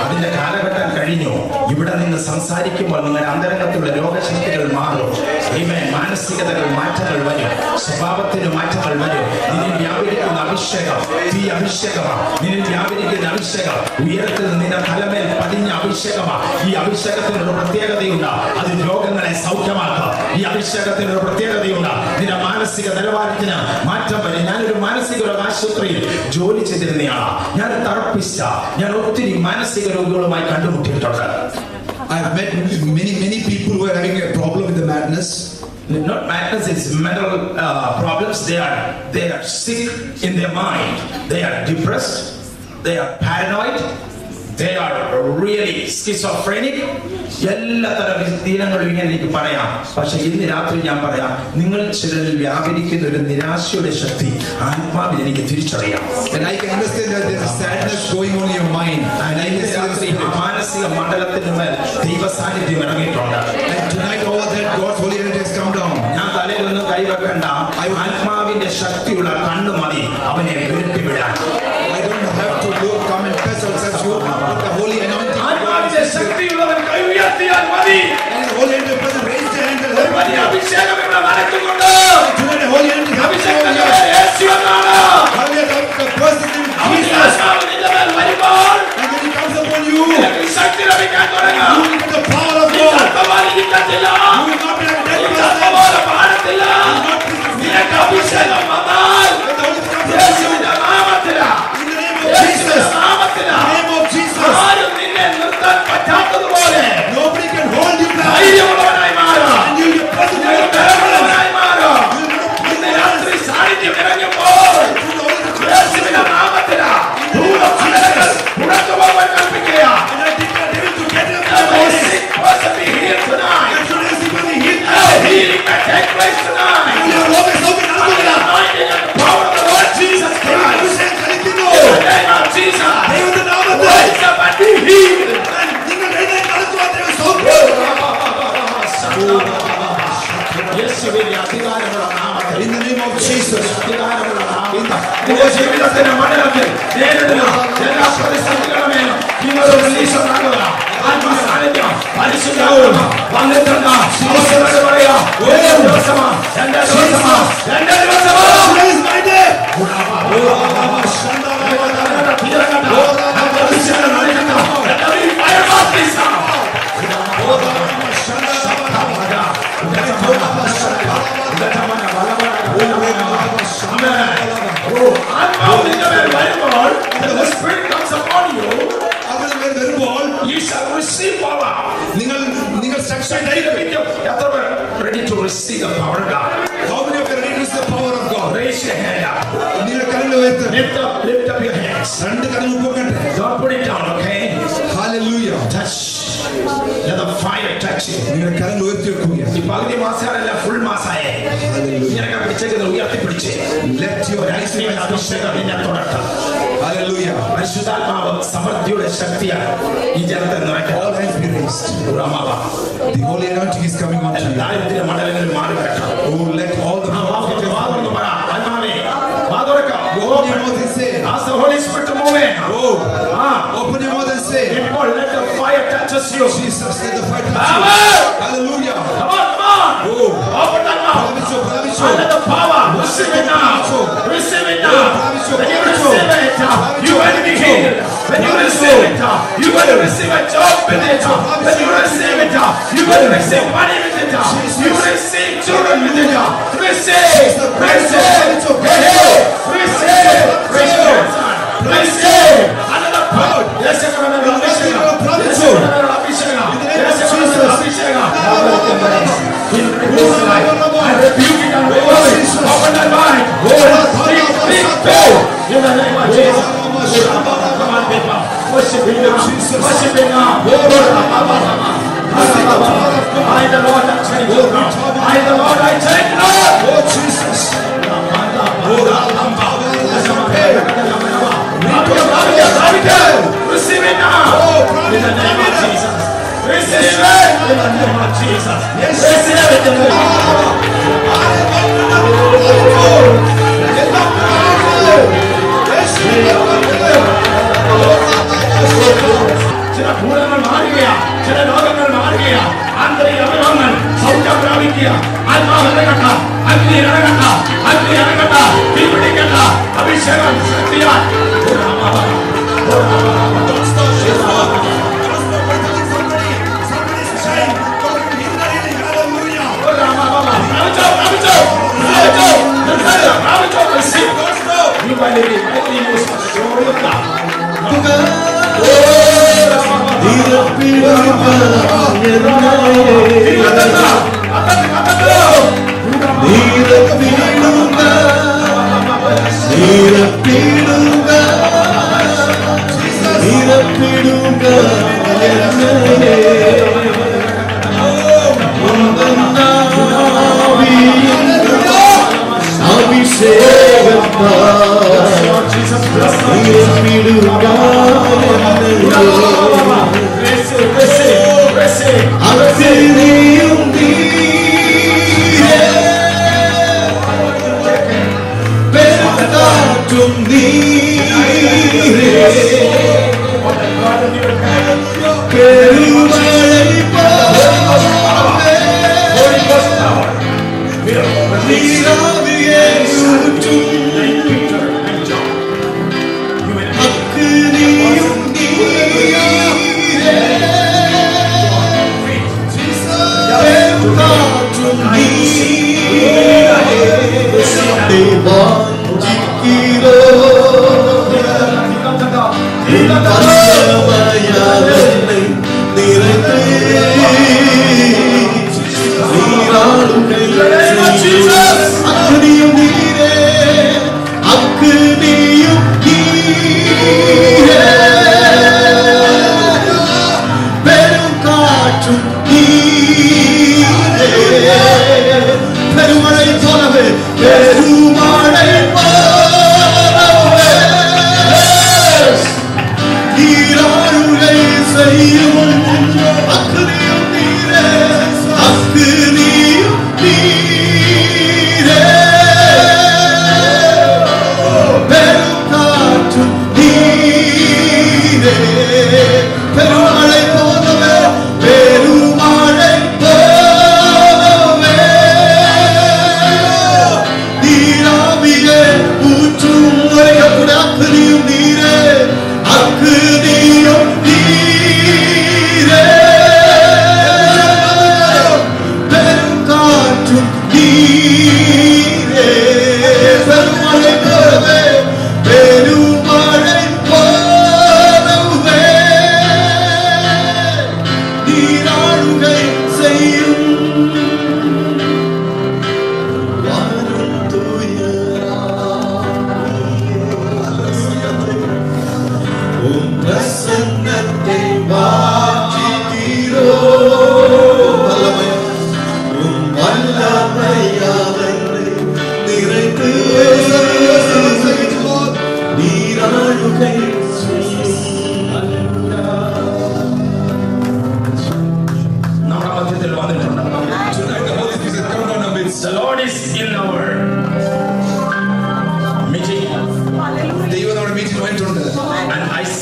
അതിന്റെ കാലഘട്ടം കഴിഞ്ഞു. ഇവിടെ നിന്ന് സംസാരിക്കുമ്പോൾ നിങ്ങളുടെ അന്തരംഗത്തുള്ള രോഗശക്തികൾ മാറും. മാനസികതകൾ മാറ്റങ്ങൾ വരും, സ്വഭാവത്തിന് മാറ്റങ്ങൾ വരും. നിന്നിൽ വ്യാപരിക്കുന്ന അഭിഷേകം ഈ അഭിഷേകമാണ്. നിന്നിൽ വ്യാപരിക്കുന്ന അഭിഷേകം ഉയരത്തിൽ നിന്റെ തലമേൽ പതിഞ്ഞ അഭിഷേകമാണ്. ഈ അഭിഷേകത്തിനൊരു പ്രത്യേകതയുണ്ട്, അത് രോഗങ്ങളെ സൗഖ്യമാക്കുക. ഈ അഭിഷേകത്തിനൊരു പ്രത്യേകതയുണ്ട്, നിന്റെ മാനസിക നിലവാരത്തിന് മാറ്റം വരും. ഞാനൊരു മാനസിക ആശുപത്രിയിൽ ജോലി ചെയ്തിരുന്നയാളാണ്. ഞാൻ തെറപ്പിസ്റ്റ. ഞാൻ ഒത്തിരി മാനസിക രോഗികളുമായി കണ്ടുമുട്ടിയിട്ടുണ്ട്. I have met many people who are having a problem with the madness. Not madness, it's mental problems. They are sick in their mind. They are depressed. They are paranoid. They are really schizophrenic. എല്ലാ തരം ദിനങ്ങളും ഇങ്ങനെ എനിക്ക് പറയാം. പക്ഷെ ഇന്ന് രാത്രി ഞാൻ പറയാം, നിങ്ങൾ ചിലരിൽ വ്യാപരിക്കുന്ന ഒരു നിരാശയുടെ ശക്തി ആത്മാവിൽ എനിക്ക് തിരിച്ചറിയാം. And I can understand that there is sadness going on in your mind. And I can see മാനസിക മണ്ഡലത്തിന് മേൽ ദൈവ സാന്നിധ്യം ഇറങ്ങിയിട്ടുണ്ട്. And tonight over that God's Holy Spirit has come down. ഞാൻ തലയിലൊന്നും കൈവെക്കണ്ട, ആത്മാവിന്റെ ശക്തിയുള്ള കണ്ണു മതി അവനെ വെളുപ്പിവിടാൻ. I don't have to look, come and press or touch you, but the holy anointing. ആത്മാവിന്റെ ശക്തിയുള്ളവൻ കൈ ഉയർത്തിയാൽ മതി. And the holy anointing person raise their hand and ഒരു വലിയ അഭിഷേകം ഇവിടെ നടക്കുന്നുണ്ട്. tonight the holy anointing അഭിഷേകത്തിന്റെ യേശു എന്നാണ്. the person in Jesus. നിന്റെ മേൽ വരുമ്പോൾ And when he comes upon you, നിനക്ക് ശക്തി ലഭിക്കാൻ തുടങ്ങും. you will get the power of God. ഇരിക്കത്തില്ല, You will not be like that person. പാടത്തില്ല. നിനക്ക് അഭിഷേകം വന്നാൽ When the Holy Spirit comes upon you, യേശുവിന്റെ നാമത്തിലാണ്, in the name of യേശുവിന്റെ Jesus, നാമത്തിലാണ്. in the name of Jesus, ആരും നിന്നെ നിർത്താൻ പറ്റാത്തതുപോലെ nobody can hold you back. ധൈര്യമുള്ളവനായി മാറുക. And you will be present. ബലമുള്ളവനായി മാറുക. ഇന്ന് രാത്രി സാന്നിധ്യം ജീവിതത്തിന്റെ മണ്ഡലത്തിൽ നേരിടുന്ന എല്ലാ പ്രതിസന്ധികളുമേലും നിങ്ങൾ റിലീസ് ഉണ്ടാകുക. ആത്മസാന്നിധ്യം പരിശുദ്ധാത്മ വന്നിട്ടുണ്ട്. അവസരം പറയാ, എന്റെ ദിവസമാ, എന്റെ ദിവസമാ, എന്റെ ദിവസമാ. Ready to receive the power of God. How many of you are ready to receive the power of God? Raise your hand up. Lift up your hands. Don't put it down, okay? Hallelujah. Touch. Let the fire touch you. ഈ പകുതി മാസമല്ല, full മാസമായേ. ഇങ്ങനെയൊക്കെ പിടിച്ചേക്കുന്നത് ഉയർത്തി പിടിച്ചേ. Let your eyes be അഭിഷേകം നിന്നെ തൊടട്ടെ. Hallelujah. പരിശുദ്ധാത്മാവ് സമൃദ്ധിയുടെ ശക്തിയാണ് ഈ ജനത്തെ നിറയ്ക്കുക. All hands be raised. The holy anointing is coming on you. ദാരിദ്ര്യ മണ്ഡലങ്ങളിൽ മാറി വരട്ടെ. Oh, let all the വാതൊന്ന് പറ. ആത്മാവേ, വാതുറക്കാം. open your mouth and say. Ask the Holy Spirit to move in. Open your mouth and say. People, let the fire touches you. Jesus, let the fire touch you. Hallelujah. Come on, come on. Open that mouth. And let the power. Receive it now. Receive it now. When you receive it, you will be healed. When you receive it, you will receive a job with it. When you receive it, you will receive money with it. You will receive children with it. Receive. Receive. Receive. Receive. Receive. Another power. Yes, I rebuke it and open that mind. Speak faith in the name of Jesus. Come on, people. Worship Him now. Worship Him now. I, the Lord, I take you now. I, the Lord, I take you now. Oh, Jesus. Receive it now. In the name of Jesus. Receive it in the name of Jesus. Receive it in the name of ചില ഭൂതങ്ങൾ മാറുകയാ, ചില ലോകങ്ങൾ മാറുകയാ, ആന്തരിക അവയവങ്ങൾ സൗഖ്യം പ്രാപിക്കുക. ആത്മാവ് ഇറങ്ങട്ട, അഗ്നി ഇറങ്ങട്ട, അഗ്നി ഇറങ്ങട്ട, തീ പിടിക്കട്ട, അഭിഷേകം ശക്തിയാൽ.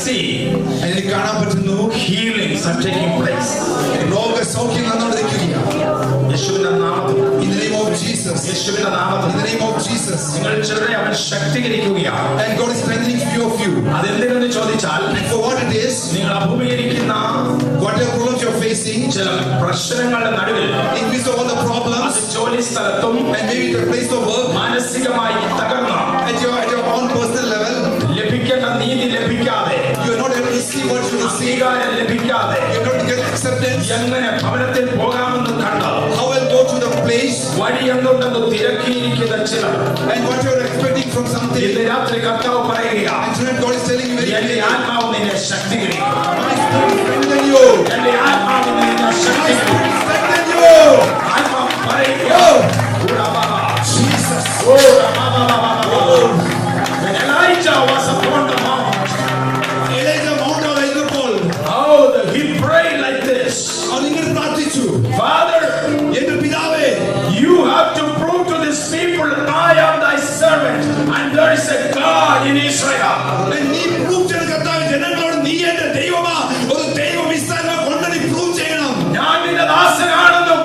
see And എനിക്ക് കാണാൻ പറ്റുന്നു healings are taking place. രോഗസൗഖ്യം നടന്നുകൊണ്ടിരിക്കുകയാണ്. യേശുവിന്റെ നാമത്തിൽ, In the name of Jesus. യേശുവിന്റെ നാമത്തിൽ In the name of Jesus. നിങ്ങൾ ചിലരെ അവൻ ശക്തീകരിക്കുകയാണ്. And God is strengthening few of you. അതെന്തിനെന്ന് ചോദിച്ചാൽ, For what it is, നിങ്ങൾ അഭിമുഖീകരിക്കുന്ന whatever problems you're facing, ചില പ്രശ്നങ്ങളുടെ നടുവിൽ, in midst of all the അത് problems, ജോലി സ്ഥലത്തും and maybe at the place of work, മാനസികമായി തകർന്ന, at your own personal level, ലഭിക്കേണ്ട നീതി ലഭിക്കാതെ, you are not able to see what you receive. അംഗീകാരം ലഭിക്കാതെ, You are not get acceptance. എങ്ങനെ ഭവനത്തിൽ പോകാമെന്ന് കണ്ട് How will go to the place വഴി എന്തുണ്ടെന്ന് തിരക്കിയിരിക്കുന്ന ചിലർ and what you are expecting from something. ഇന്ന് രാത്രി കർത്താവ് പറയുകയാണ്, And tonight God is telling you very എന്റെ clearly, ആത്മാവ് നിന്നെ ശക്തീകരിക്കും. my spirit strengthen you. എന്റെ ആത്മാവ് നിന്നെ My ശക്തീകരിക്കും. spirit strengthen you. ആത്മാവ് പറയുക, Jesus. When Elijah was upon the mount, Elijah Mount of Elgapol. he prayed like this, അവൻ ഇങ്ങനെ പ്രാർത്ഥിച്ചു, Father, എന്റെ പിതാവേ, you have to prove to these people I am thy servant and there is a God in Israel. നീ prove ചെയ്യണം കർത്താവേ, ജനങ്ങളോട് നീ എന്റെ ദൈവമാ, ഒരു ദൈവം ഇസ്രായേലിനെ കൊണ്ട് നീ പ്രൂവ് ചെയ്യണം. ഞാൻ നിന്റെ ദാസനാണെന്നും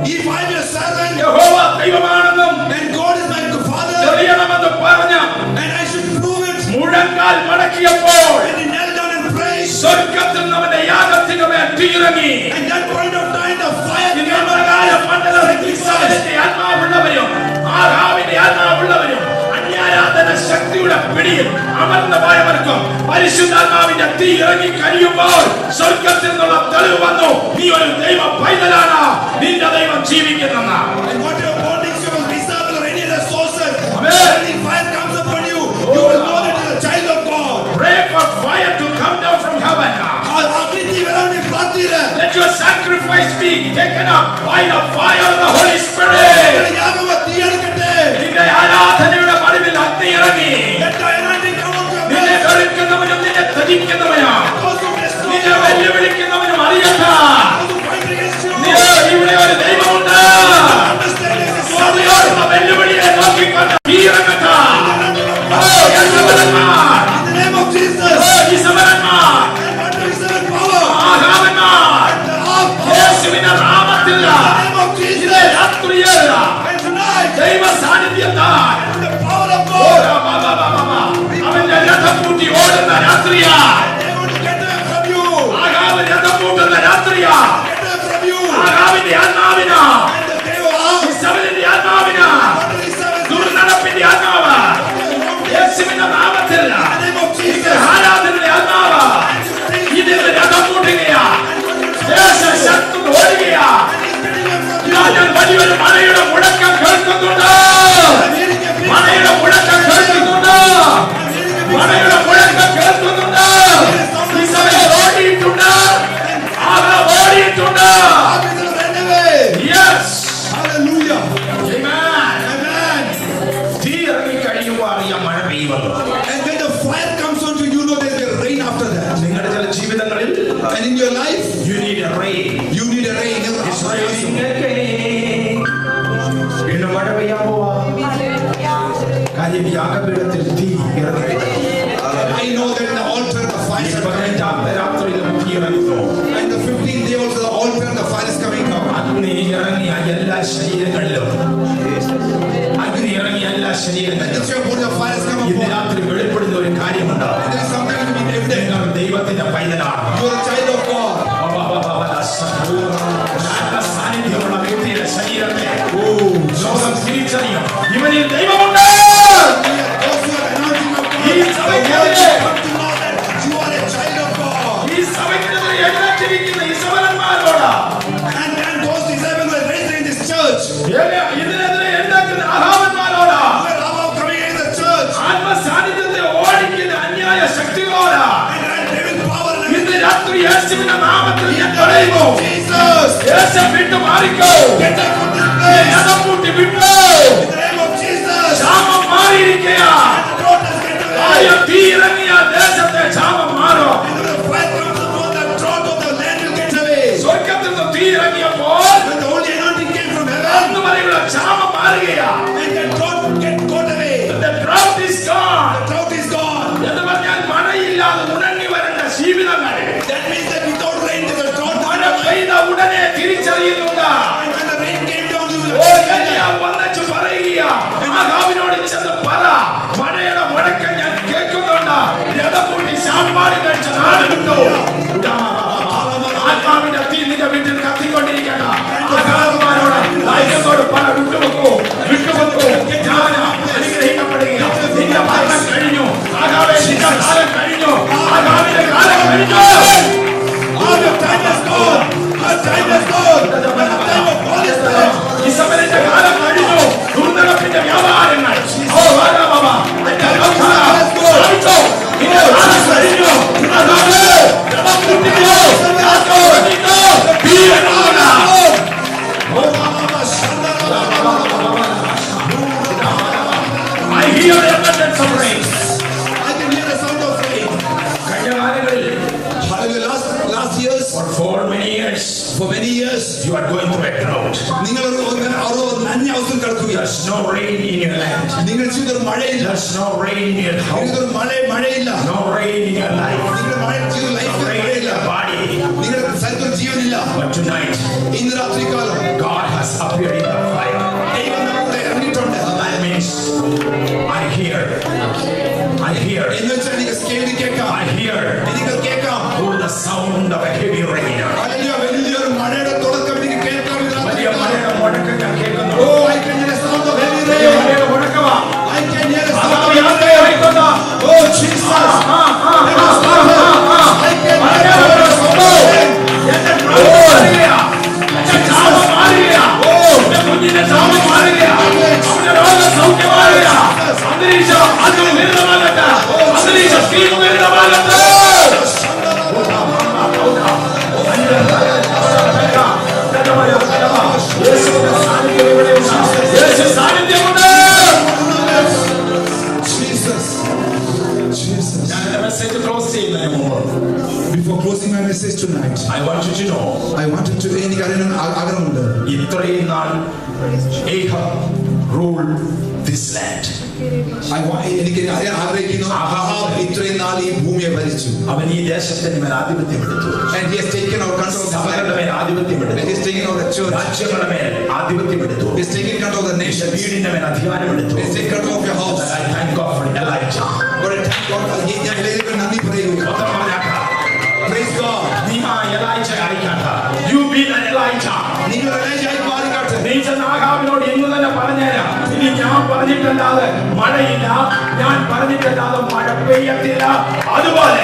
If I am your servant യഹോവ ദൈവമാണെന്നും and God is my father, തെളിയണമെന്ന് പറഞ്ഞ and I should prove it, മുഴങ്കാൽ മടക്കിയപ്പോൾ and he knelt down and prayed, സ്വർഗ്ഗത്തിൽ നിന്ന് അവന്റെ യാഗത്തിന് മേൽ തീയിറങ്ങി. and that point of time the fire came നിയമപ്രകാര മണ്ഡലത്തിൽ ഇസ്രായേലിന്റെ ആത്മാവുള്ളവരും ആഹാബിന്റെ ആത്മാവുള്ളവരും അന്യാരാധന ശക്തിയുടെ പിടിയിൽ അമർന്നു പോയവർക്കും പരിശുദ്ധാത്മാവിന്റെ തീ ഇറങ്ങി കഴിയുമ്പോൾ സ്വർഗ്ഗത്തിൽ നിന്നുള്ള തെളിവ് വന്നു, നീ ഒരു ദൈവ പൈതലാണ്, നിന്റെ ദൈവം ജീവിക്കുന്നെന്ന്. and whatever bondage you will receive or any other sources, Amen. when the fire comes upon you, you will know that you are a child of God. Pray for fire to come down from heaven. അഗ്നി വരാൻ നീ പ്രാർത്ഥിക്കുക. Let your sacrifice be taken up by the fire of the Holy Spirit. യാഗം തീയെടുക്കട്ടെ. നിന്റെ ആരാധനയുടെ പടിവിൽ അഗ്നി ഇറങ്ങി. Let the anointing come on your നിന്നെ head. വെറുക്കുന്നവനും നിന്നെ ത്യജിക്കുന്നവനും Those who destroy നിന്നെ you, വെല്ലുവിളിക്കുന്നവനും അറിയണ്ട, those who fight against you, ഇവിടെ ഒരു ദൈവമുണ്ട്. understand there is a സ്വാമിയോടുള്ള വെല്ലുവിളിയെ നോക്കിക്കൊണ്ട് തീ ഇറങ്ങട്ടെ. ഓ, യശോവരന്മാർ, in the name of Jesus. Oh, യിസവരന്മാർ, And what is the power? ആഹാബന്മാർ, The power. യേശുവിന്റെ നാമത്തിൽ In the name of ഇതേ Jesus. രാത്രിയിൽ And tonight, ദൈവ സാന്നിധ്യത്താൽ the power of God, അവന്റെ രഥം പൂട്ടി ഓടുന്ന രാത്രിയാ. they want to get away from you. Ahab രഥം പൂട്ടുന്ന രാത്രിയാ. Get away from you. ആഹാബിന്റെ ആത്മാവിനാ, And the devil, ഇസബേലിന്റെ ആത്മാവിനാ, what is the ദുർനടപ്പിന്റെ ആത്മാവ്, യേശുവിന്റെ നാമത്തിൽ In the name of Jesus. ആരാധനയുടെ ആത്മാവ് ഇതിന് രഥം പൂട്ടുകയാ. ദേശശത്രു ഓടുകയാ. ഞാൻ വലിയൊരു മഴയുടെ മുഴക്കം കേൾക്കുന്നുണ്ട്. മഴയുടെ മുഴക്കം കേൾക്കുന്നുണ്ട്. മഴയുടെ മുഴക്കം കേൾക്കുന്നുണ്ട്. ഇസ്രായേൽ ഓടിയിട്ടുണ്ട്. ആഹാബ് ഓടിയിട്ടുണ്ട്. Yes. Hallelujah. Amen. Amen. തീ ഇറങ്ങി കഴിയുമ്പോൾ അറിയാം മഴ പെയ്യുമല്ലോ. And when the fire comes on you, you know there will be rain after that. നിങ്ങളുടെ ചില ജീവിതങ്ങളിൽ And in your life, you need a rain. you need a rain. വീണ്ടും മഴ പെയ്യാൻ പോവാ. കാര്യം യാഗപീഠത്തിൽ തീ ഇറങ്ങി. I know that in the altar the fire is coming. 15 രാത്രിയിലും തീ ഇറങ്ങുന്നു. And the 15th day also the altar the fire is coming out. അഗ്നി ഇറങ്ങിയ എല്ലാ ശരീരങ്ങളിലും, അഗ്നി ഇറങ്ങിയ എല്ലാ And ശരീരങ്ങളിലും this your body the fire is coming ഇന്ന് upon. രാത്രി വെളിപ്പെടുന്ന ഒരു കാര്യമുണ്ട്. There is something to be evident. നിങ്ങൾ ദൈവത്തിന്റെ പൈതലാണ്. You are a child of God. സാന്നിധ്യമുള്ള വ്യക്തിയുടെ ശരീരത്തെ ലോകം തിരിച്ചറിയും. ഇവനിൽ ദൈവമുണ്ട്. Those who are anointing of God, ഈ the സഭയ്ക്ക് world shall come to know that you are a child of God. ഈ സഭയ്ക്കെതിരെ എഴുന്നേറ്റിരിക്കുന്ന ഇസബേലന്മാരോട്, And those disciples were raised in this church. ഇതിനെതിരെ എഴുന്നേൽക്കുന്ന അഹാബന്മാരോട്, Who are now coming in the church. ആത്മസാന്നിധ്യത്തെ ഓടിക്കുന്ന അന്യായ ശക്തികളോട് And devil power and ഇന്ന് രാത്രി യേശുവിന്റെ നാമത്തിൽ ഞാൻ പറയുന്നു, Jesus. യേശു വിട്ടു Marico. Get up from this place. രഥം പൂട്ടി വിട്ടു. In the name of Jesus. ക്ഷാമം മാറിയിരിക്കയാ. Daughters get away. ആയ തീ ഇറങ്ങിയ ദേശത്തെ ക്ഷാമം മാറും. And when the fire comes upon the drought of the land will get away. സ്വർഗ്ഗത്തിൽ നിന്ന് തീ ഇറങ്ങിയപ്പോൾ When the holy anointing came from heaven, അന്ന് വരെയുള്ള ക്ഷാമം മാറുകയാ. and the drought got away. The drought is gone. The drought is gone. എന്ന് പറഞ്ഞാൽ മഴയില്ലാതെ ഉണങ്ങി വരേണ്ട മഴയുടെ മുഴക്കം ഞാൻ കേൾക്കുന്നുണ്ട്. രഥകൂട്ടി ശാമ്പാടി കഴിച്ച നാട് കിട്ടോ. ആത്മാവിന്റെ തീ നിന്റെ വീട്ടിൽ കത്തിക്കൊണ്ടിരിക്കണ്ട. ആഘാതമാരോട് ധൈര്യത്തോട് പല വിട്ടുവെക്കൂ. ഞാൻ അനുഗ്രഹിക്കപ്പെടുക. നിന്റെ ഭരണം കഴിഞ്ഞു. ആകാവേ നിന്റെ കാലം കഴിഞ്ഞു. ആകാവിന്റെ കാലം കഴിഞ്ഞു. ഇസബലിന്റെ കാലം കഴിഞ്ഞു. ദുർനടപ്പിന്റെ വ്യാപാരങ്ങൾ I hear the abundance of rain. I can hear the sound of rain. Last years, for many years, you are going through a drought. There's no rain in your land. There's no rain in your house. No rain in your life. No rain in your body. But tonight, God has appeared in the fire. That means I hear through the sound of a heavy rain. Oh, I can hear the sound of heavy rain. I can hear the sound of heavy rain. Oh, Jesus. I can hear the sound of rain. Before closing my message tonight, I want you to know, ഇത്രയും നാൾ Ahab ruled this land. അവൻ ഈ ദേശത്തിന്റെ മേൽ ആധിപത്യം എടുത്തു. and he has taken our control of the സഭകളുടെ മേൽ ആധിപത്യം എടുത്തു. and he has taken over the church, രാജ്യങ്ങളുടെ മേൽ ആധിപത്യം എടുത്തു. he has taken control of the nation, വീടിന്റെ മേൽ അധികാരം എടുത്തു. he has taken control of your house. I thank God for Elijah. But I thank God for നന്ദി പറയുക. Praise God. നീ ആ Elijah ആയിക്കണ്ട. You be an Elijah. നിങ്ങൾ Elijah ആയി മാറിക്കട്ടെ. നീ ആഹാബിനോട് ഇന്ന് തന്നെ പറഞ്ഞുതരാം. ഇനി ഞാൻ പറഞ്ഞിട്ടല്ലാതെ മഴയില്ല, ഞാൻ പറഞ്ഞിട്ടല്ലാതെ മഴ പെയ്യത്തില്ല. അതുപോലെ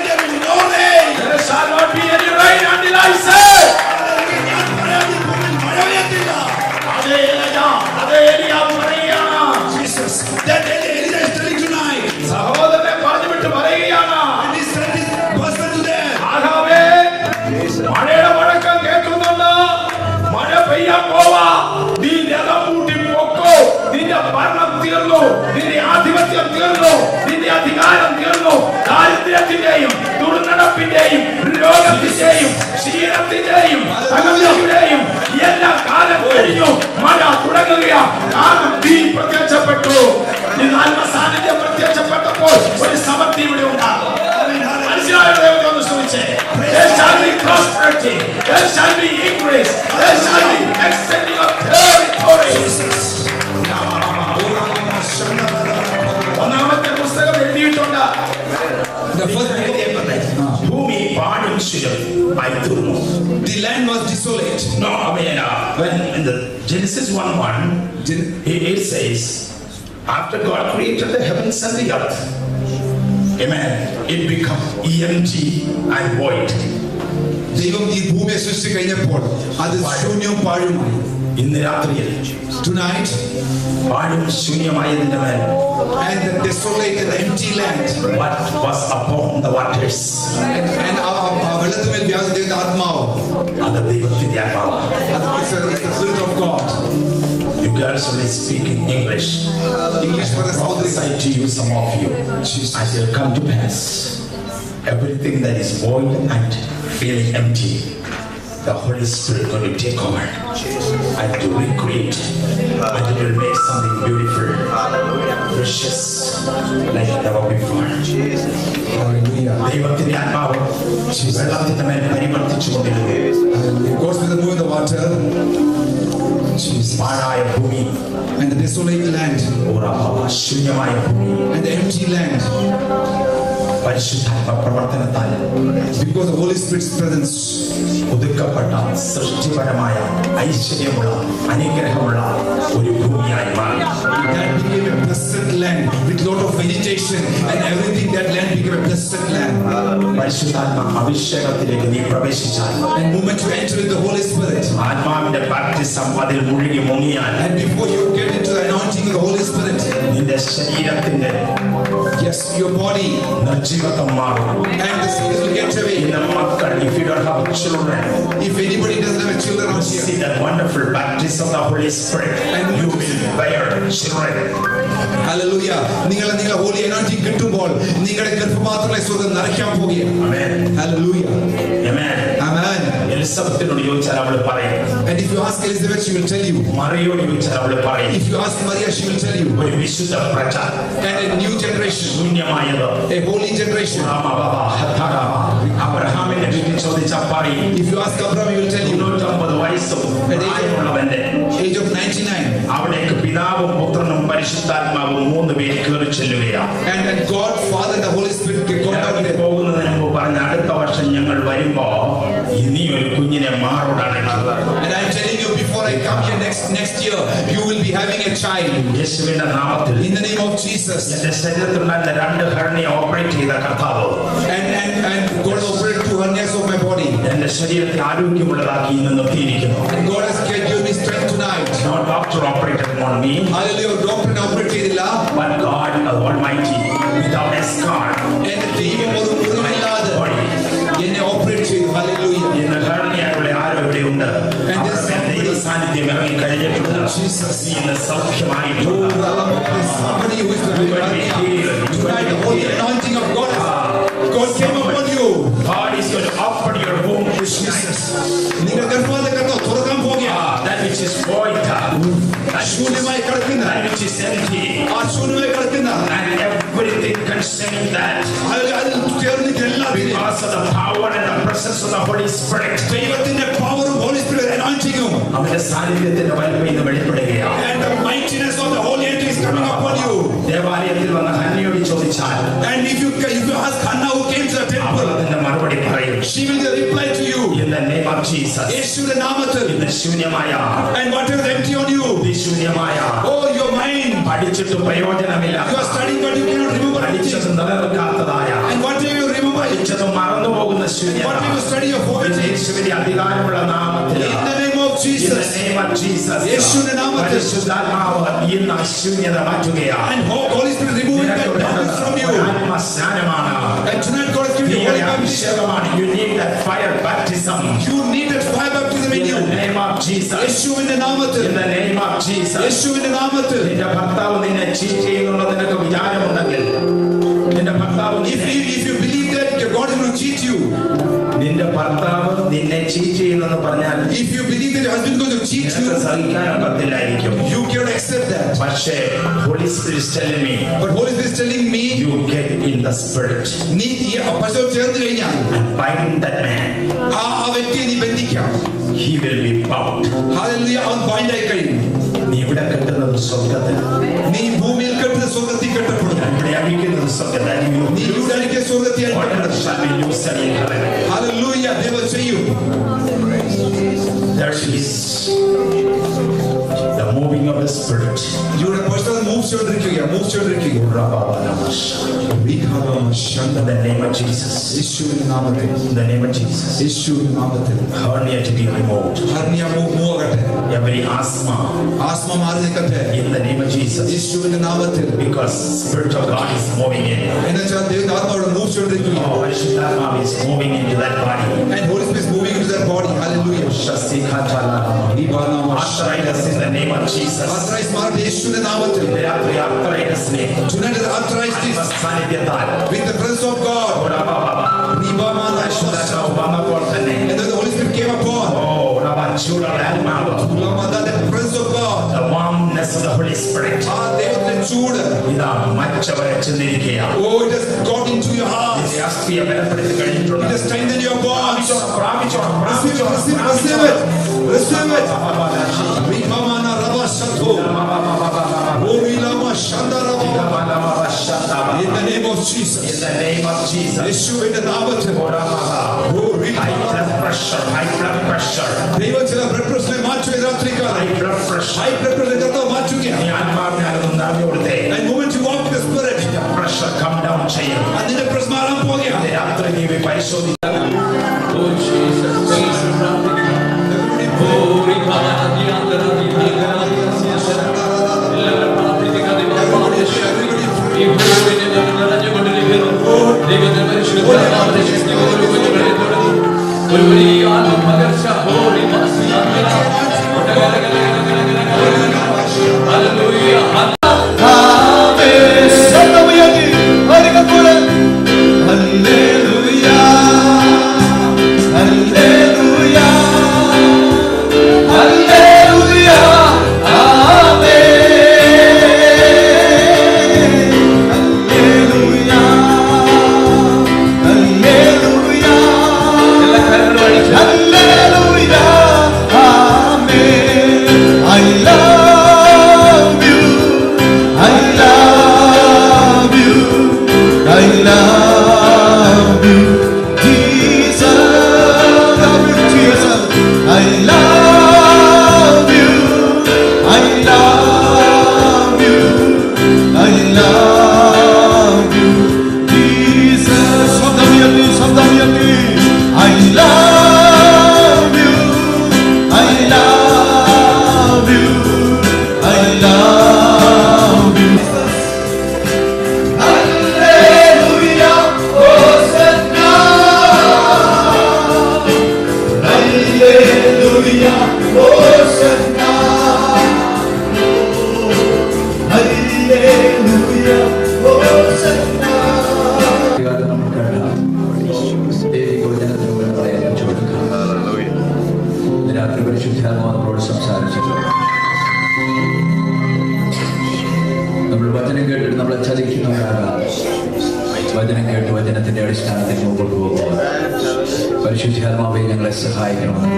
there shall not be any rain until I say. അതേ Elijah, അതേ Elia പറയുകയാണ്. Jesus, that Elijah is telling tonight. സഹോദരനെ പറഞ്ഞു വിട്ട് പറയുകയാണ്. And he said this person to them. ആഹാബേ, മഴയുടെ മുഴക്കം കേൾക്കുന്നുണ്ട്. മഴ പെയ്യാൻ പോവാ. നീ രഥം കൂട്ടി പൊക്കോ. നിന്റെ ഭരണം തീർന്നു. നിന്റെ ആധിപത്യം തീർന്നു. നിന്റെ അധികാരം തീർന്നു. ദാരിദ്ര്യത്തിന്റെയും ദുർനടപ്പിന്റെയും രോഗത്തിന്റെയും ക്ഷീണത്തിന്റെയും അകലയുടെയും എല്ലാ കാലം കഴിഞ്ഞു. മഴ തുടങ്ങുകയാ. കാരണം തീ പ്രത്യക്ഷപ്പെട്ടു. ആത്മസാന്നിധ്യം പ്രത്യക്ഷപ്പെട്ടപ്പോൾ ഒരു സമൃദ്ധി ഇവിടെ ഉണ്ടാകും. There shall be prosperity. There shall be increase. There shall be extending of territory. ഒന്നാമത്തെ പുസ്തകം എഴുതിയിട്ടുണ്ട്. ഭൂമി പാടും ശൂന്യമായി തീർന്നു. The land was desolate. No, I mean, when in the Genesis 1:1, it says, after God created the heavens and the earth, amen, it became empty and void. ദൈവം ഈ ഭൂമിയെ സൃഷ്ടിച്ചു കഴിഞ്ഞപ്പോൾ അത് ശൂന്യവും പാഴുമായി. ഇന്ന് രാത്രിയിൽ Tonight, പാഴും ശൂന്യമായതിന്റെ മേൽ and the desolate and empty land, what was upon the waters, and വെള്ളത്തിന്മേൽ വ്യാപിച്ച ആത്മാവ്, അത് ദൈവത്തിന്റെ ആത്മാവ്. അത് the spirit of God. You girls only speak in English. English for the prophesy to you, some of you, as will come to pass. Everything that is void and feeling empty, the Holy Spirit going to take over and to recreate, and it will make something beautiful, precious, like never before. ദൈവത്തിന്റെ ആത്മാവ് വെള്ളത്തിന്റെ മേൽ പരിവർത്തിച്ചുകൊണ്ടിരുന്നു. It goes with the move of the water. പാഴായ ഭൂമി, and the desolate land, ശൂന്യമായ ഭൂമി, and the empty land. പരിശുദ്ധാത്മ പ്രവർത്തനത്താൽ Because the Holy Spirit's presence, ഒതുക്കപ്പെട്ട സൃഷ്ടിപരമായ ഐശ്വര്യമുള്ള അനുഗ്രഹമുള്ള ഒരു ഭൂമിയായി മാറി. that became a blessed land with lot of vegetation and everything. That land became a blessed land. പരിശുദ്ധാത്മ അഭിഷേകത്തിലേക്ക് നീ പ്രവേശിച്ചാൽ, And moment you enter in the Holy Spirit, ആത്മാവിന്റെ baptism അതിൽ മുഴുകി മുങ്ങിയാൽ, and before you get into the anointing of the Holy Spirit, നിന്റെ ശരീരത്തിന്റെ yes, your body നിർജീവത്വം മാറും. and the sickness will get away. നിന്റെ മക്കൾ, if you don't have children, If anybody doesn't have children out here, see that wonderful baptism of the Holy Spirit, and you will bear children. hallelujah. നിങ്ങളെ holy anointing കിട്ടുമ്പോൾ നിങ്ങളുടെ ഗർഭപാത്രങ്ങളെ സ്വർഗ്ഗം നിറയ്ക്കാൻ പോകുകയാണ്. Amen. Hallelujah. Amen. Amen. എലിസബത്തിനോട് ചോദിച്ചാൽ അവൾ പറയും, And if you ask Elizabeth, she will tell you. മറിയോട് ചോദിച്ചാൽ അവൾ പറയും, If you ask Maria, she will tell you. ഒരു വിശുദ്ധ പ്രജ, And a new generation, ശൂന്യമായത്, a holy generation. അബ്രഹാമിനെ പറ്റി ചോദിച്ചാൽ പറയും, If you ask Abraham, he will tell you. 90 വയസ്സും പ്രായമുള്ളവന്റെ Age of 99. അവിടേക്ക് പിതാവും പുത്രനും പരിശുദ്ധാത്മാവും 3 പേര് കയറി ചെല്ലുകയാണ്. And God, Father, and the Holy Spirit got down there. പോകുന്നതിന് മുമ്പ് പറഞ്ഞ അടുത്ത വർഷം ഞങ്ങൾ വരുമ്പോ ഇനി ഒരു കുഞ്ഞിനെ മാറോടാണ്. And I'm telling you, before I come here next year, you will be having a child. യേശുവിന്റെ നാമത്തിൽ In the name of Jesus. എന്റെ ശരീരത്തിലുണ്ടായിരുന്ന 2 ഹെർണിയ ഓപ്പറേറ്റ് ചെയ്ത കർത്താവ് And God operated 2 hernias of my body. എന്റെ ശരീരത്തെ ആരോഗ്യമുള്ളതാക്കി ഇന്ന് നിർത്തിയിരിക്കുന്നു. And God has given me strength tonight. No doctor operated on me, Hallelujah. Doctor operated ചെയ്തില്ല. but God Almighty without a scar. എന്റെ ദൈവം ഒരു മുറിവില്ലാതെ എന്നെ ഓപ്പറേറ്റ് ചെയ്തു. Hallelujah. ഇന്ന് ഹെർണിയയുടെ ആരോ ഇവിടെയുണ്ട്. ദൈവ സാന്നിധ്യം ഇറങ്ങി കഴിഞ്ഞിട്ടുണ്ട്. ഇന്ന് സൗഖ്യമായിട്ടുണ്ട്. Somebody who is the tonight, the holy anointing of God came upon you. God is going to open your womb to Jesus. നിങ്ങളുടെ ഗർഭപാത്രങ്ങൾ തുറക്കാൻ പോകുകയാണ്. That which is void, ശൂന്യമായി കിടക്കുന്ന, that which is empty, ആ ശൂന്യമായി കിടക്കുന്ന, and everything concerning that, അതിൽ ചേർന്ന് എല്ലാത്തിനും because of the power and the presence of the Holy Spirit, ദൈവത്തിന്റെ പവറും Holy Spirit anointing-ഉം അവന്റെ സാന്നിധ്യത്തിന്റെ വലിപ്പം ഇന്ന് വെളിപ്പെടുകയാണ്. and the mightiness of the Holy Spirit is coming upon you. ദേവാലയത്തിൽ വന്ന ഹന്നയോട് ചോദിച്ചാൽ, And if you ask Hannah who came to the അവൾ temple, അതിന്റെ മറുപടി പറയും, she will reply to you. in the name of Jesus. യേശുവിന്റെ നാമത്തിൽ. ഇന്ന് ശൂന്യമായ, And whatever is empty on you, ഈ ശൂന്യമായ, oh your mind, പഠിച്ചിട്ട് പ്രയോജനമില്ല, you are studying but you cannot remember anything. പഠിച്ചത് നിലനിൽക്കാത്തതായ, And whatever you remember, പഠിച്ചത് മറന്നുപോകുന്ന ശൂന്യത, whatever you study, you forget it. യേശുവിന്റെ അധികാരമുള്ള നാമത്തിൽ, In the name of in the Jesus. name of Jesus, യേശുവിന്റെ നാമത്തിൽ. പരിശുദ്ധാത്മാവ് ഇന്ന് ആ ശൂന്യത മാറ്റുകയാണ്. And Holy Spirit removing that darkness from you. ആത്മസ്നാനമാണ്, And tonight God has given you holy baptism. അഭിഷേകമാണ്. You need that fire baptism. You need that fire baptism in In you. the name of Jesus. യേശുവിന്റെ നാമത്തിൽ. In the name of Jesus. യേശുവിന്റെ നാമത്തിൽ. നിന്റെ ഭർത്താവ് നിന്നെ cheat ചെയ്യുന്നുള്ള നിനക്ക് വിചാരമുണ്ടെങ്കിൽ, നിന്റെ ഭർത്താവ് If you believe that God is going to cheat you, നിന്റെ ഭർത്താവ് നിന്നെ ചീറ്റ് ചെയ്യുന്നെന്ന് പറഞ്ഞാൽ if you believe that your husband is going to cheat you, നിനക്ക് സഹിക്കാനൊക്കത്തില്ലായിരിക്കും. you cannot accept that. പക്ഷേ Holy Spirit is telling me, But Holy Spirit is telling me, you get in the spirit നീ ഈ പശുവും ചേർന്ന് കഴിഞ്ഞാൽ and bind that man. ആ വ്യക്തിയെ നീ ബന്ധിക്കാം. He will be bound. Hallelujah. അവൻ bind ആയി കഴിയും. നീ ഇവിടെ കെട്ടുന്നത് സ്വർഗത്തിൽ, നീ ഭൂമിയിൽ കെട്ടുന്ന സ്വർഗത്തിൽ കെട്ടപ്പെടും. ഇവിടെ അടിക്കുന്നത് സ്വർഗത്തിൽ. നീ ഇവിടെ അടിക്കുന്ന സ്വർഗത്തിൽ Whatever അടിക്കപ്പെടും. shall be loosed in heaven. Hallelujah. ദൈവം ചെയ്യും. There is the moving of the spirit. ഇവിടെ personal move ചെയ്തുകൊണ്ടിരിക്കുക. In the name of Jesus. യേശുവിന്റെ നാമത്തിൽ. In the name of Jesus. യേശുവിന്റെ നാമത്തിൽ. Hernia to be removed. ഹർണിയ move ആകട്ടെ. Every asthma. Asthma മാറി നിൽക്കട്ടെ. In the name of Jesus. യേശുവിന്റെ നാമത്തിൽ. Because Spirit of God is moving in. എന്നുവെച്ചാൽ ദൈവത്തിന്റെ ആത്മാവിടെ മൂവ് ചെയ്തുകൊണ്ടിരിക്കുക. Parishutharma is moving into that body. And Holy Spirit is moving into that body. Hallelujah. Arthritis in the name of Jesus. Arthritis മാറട്ടെ യേശുവിന്റെ നാമത്തിൽ. Arthritis name. Tonight the arthritis സാന്നിധ്യത്താൽ with the presence of God. വന്നപ്പോൾ തന്നെ And then the Holy Spirit came upon. ചൂടുള്ള ആത്മാവ്, The presence of God. the warmness of the Holy Spirit. ആ ദൈവത്തിന്റെ ചൂട്. ഇതാ മറ്റവരെ ചെന്നിരിക്കുകയാണ്. Oh, it has got into your heart. നിന്റെ അസ്ഥിയെ ബലപ്പെടുത്തി കഴിഞ്ഞിട്ടുണ്ട്. It has strengthened your bonds. പ്രാപിച്ചോണം, പ്രാപിച്ചോണം, Receive it, പ്രാപിച്ചോണം, receive it, receive it. Receive it. Vikamana Rabashato. Orilama Shandarama. In the name of Jesus. In the name of Jesus. യേശുവിന്റെ നാമത്തിൽ High blood pressure. ദൈവത്തിലെ blood പ്രഷറെ മാറ്റുക രാത്രികാലം. High blood pressure. High blood pressure കർത്താവ് മാറ്റുകയാണ്. നീ ആത്മാവിനാകുന്ന അവിടുത്തെ And moment you walk the spirit, pressure come down ചെയ്യും. അതിന്റെ pressure മാറാൻ പോവുകയാണ്. രാത്രി നീ പരിശോധിക്കുക. Oh Jesus, ഒരു വലിയ ആത്മപകർച്ച രാത്രി പരിശുദ്ധാത്മാവിനോട് സംസാരിച്ചിട്ടുണ്ട്. നമ്മൾ വചനം കേട്ടിട്ട് നമ്മളെ ചലിക്കുന്നവരാകാം. വചനം കേട്ട് വചനത്തിന്റെ അടിസ്ഥാനത്തിൽ മുമ്പോട്ട് പോകുക. പരിശുദ്ധാത്മാവെ ഞങ്ങളെ സഹായിക്കണമെന്ന്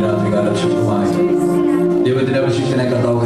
രാത്രികാലം ശുദ്ധമായി ദൈവത്തിന്റെ അഭിഷിക്തനെ കർത്താവ്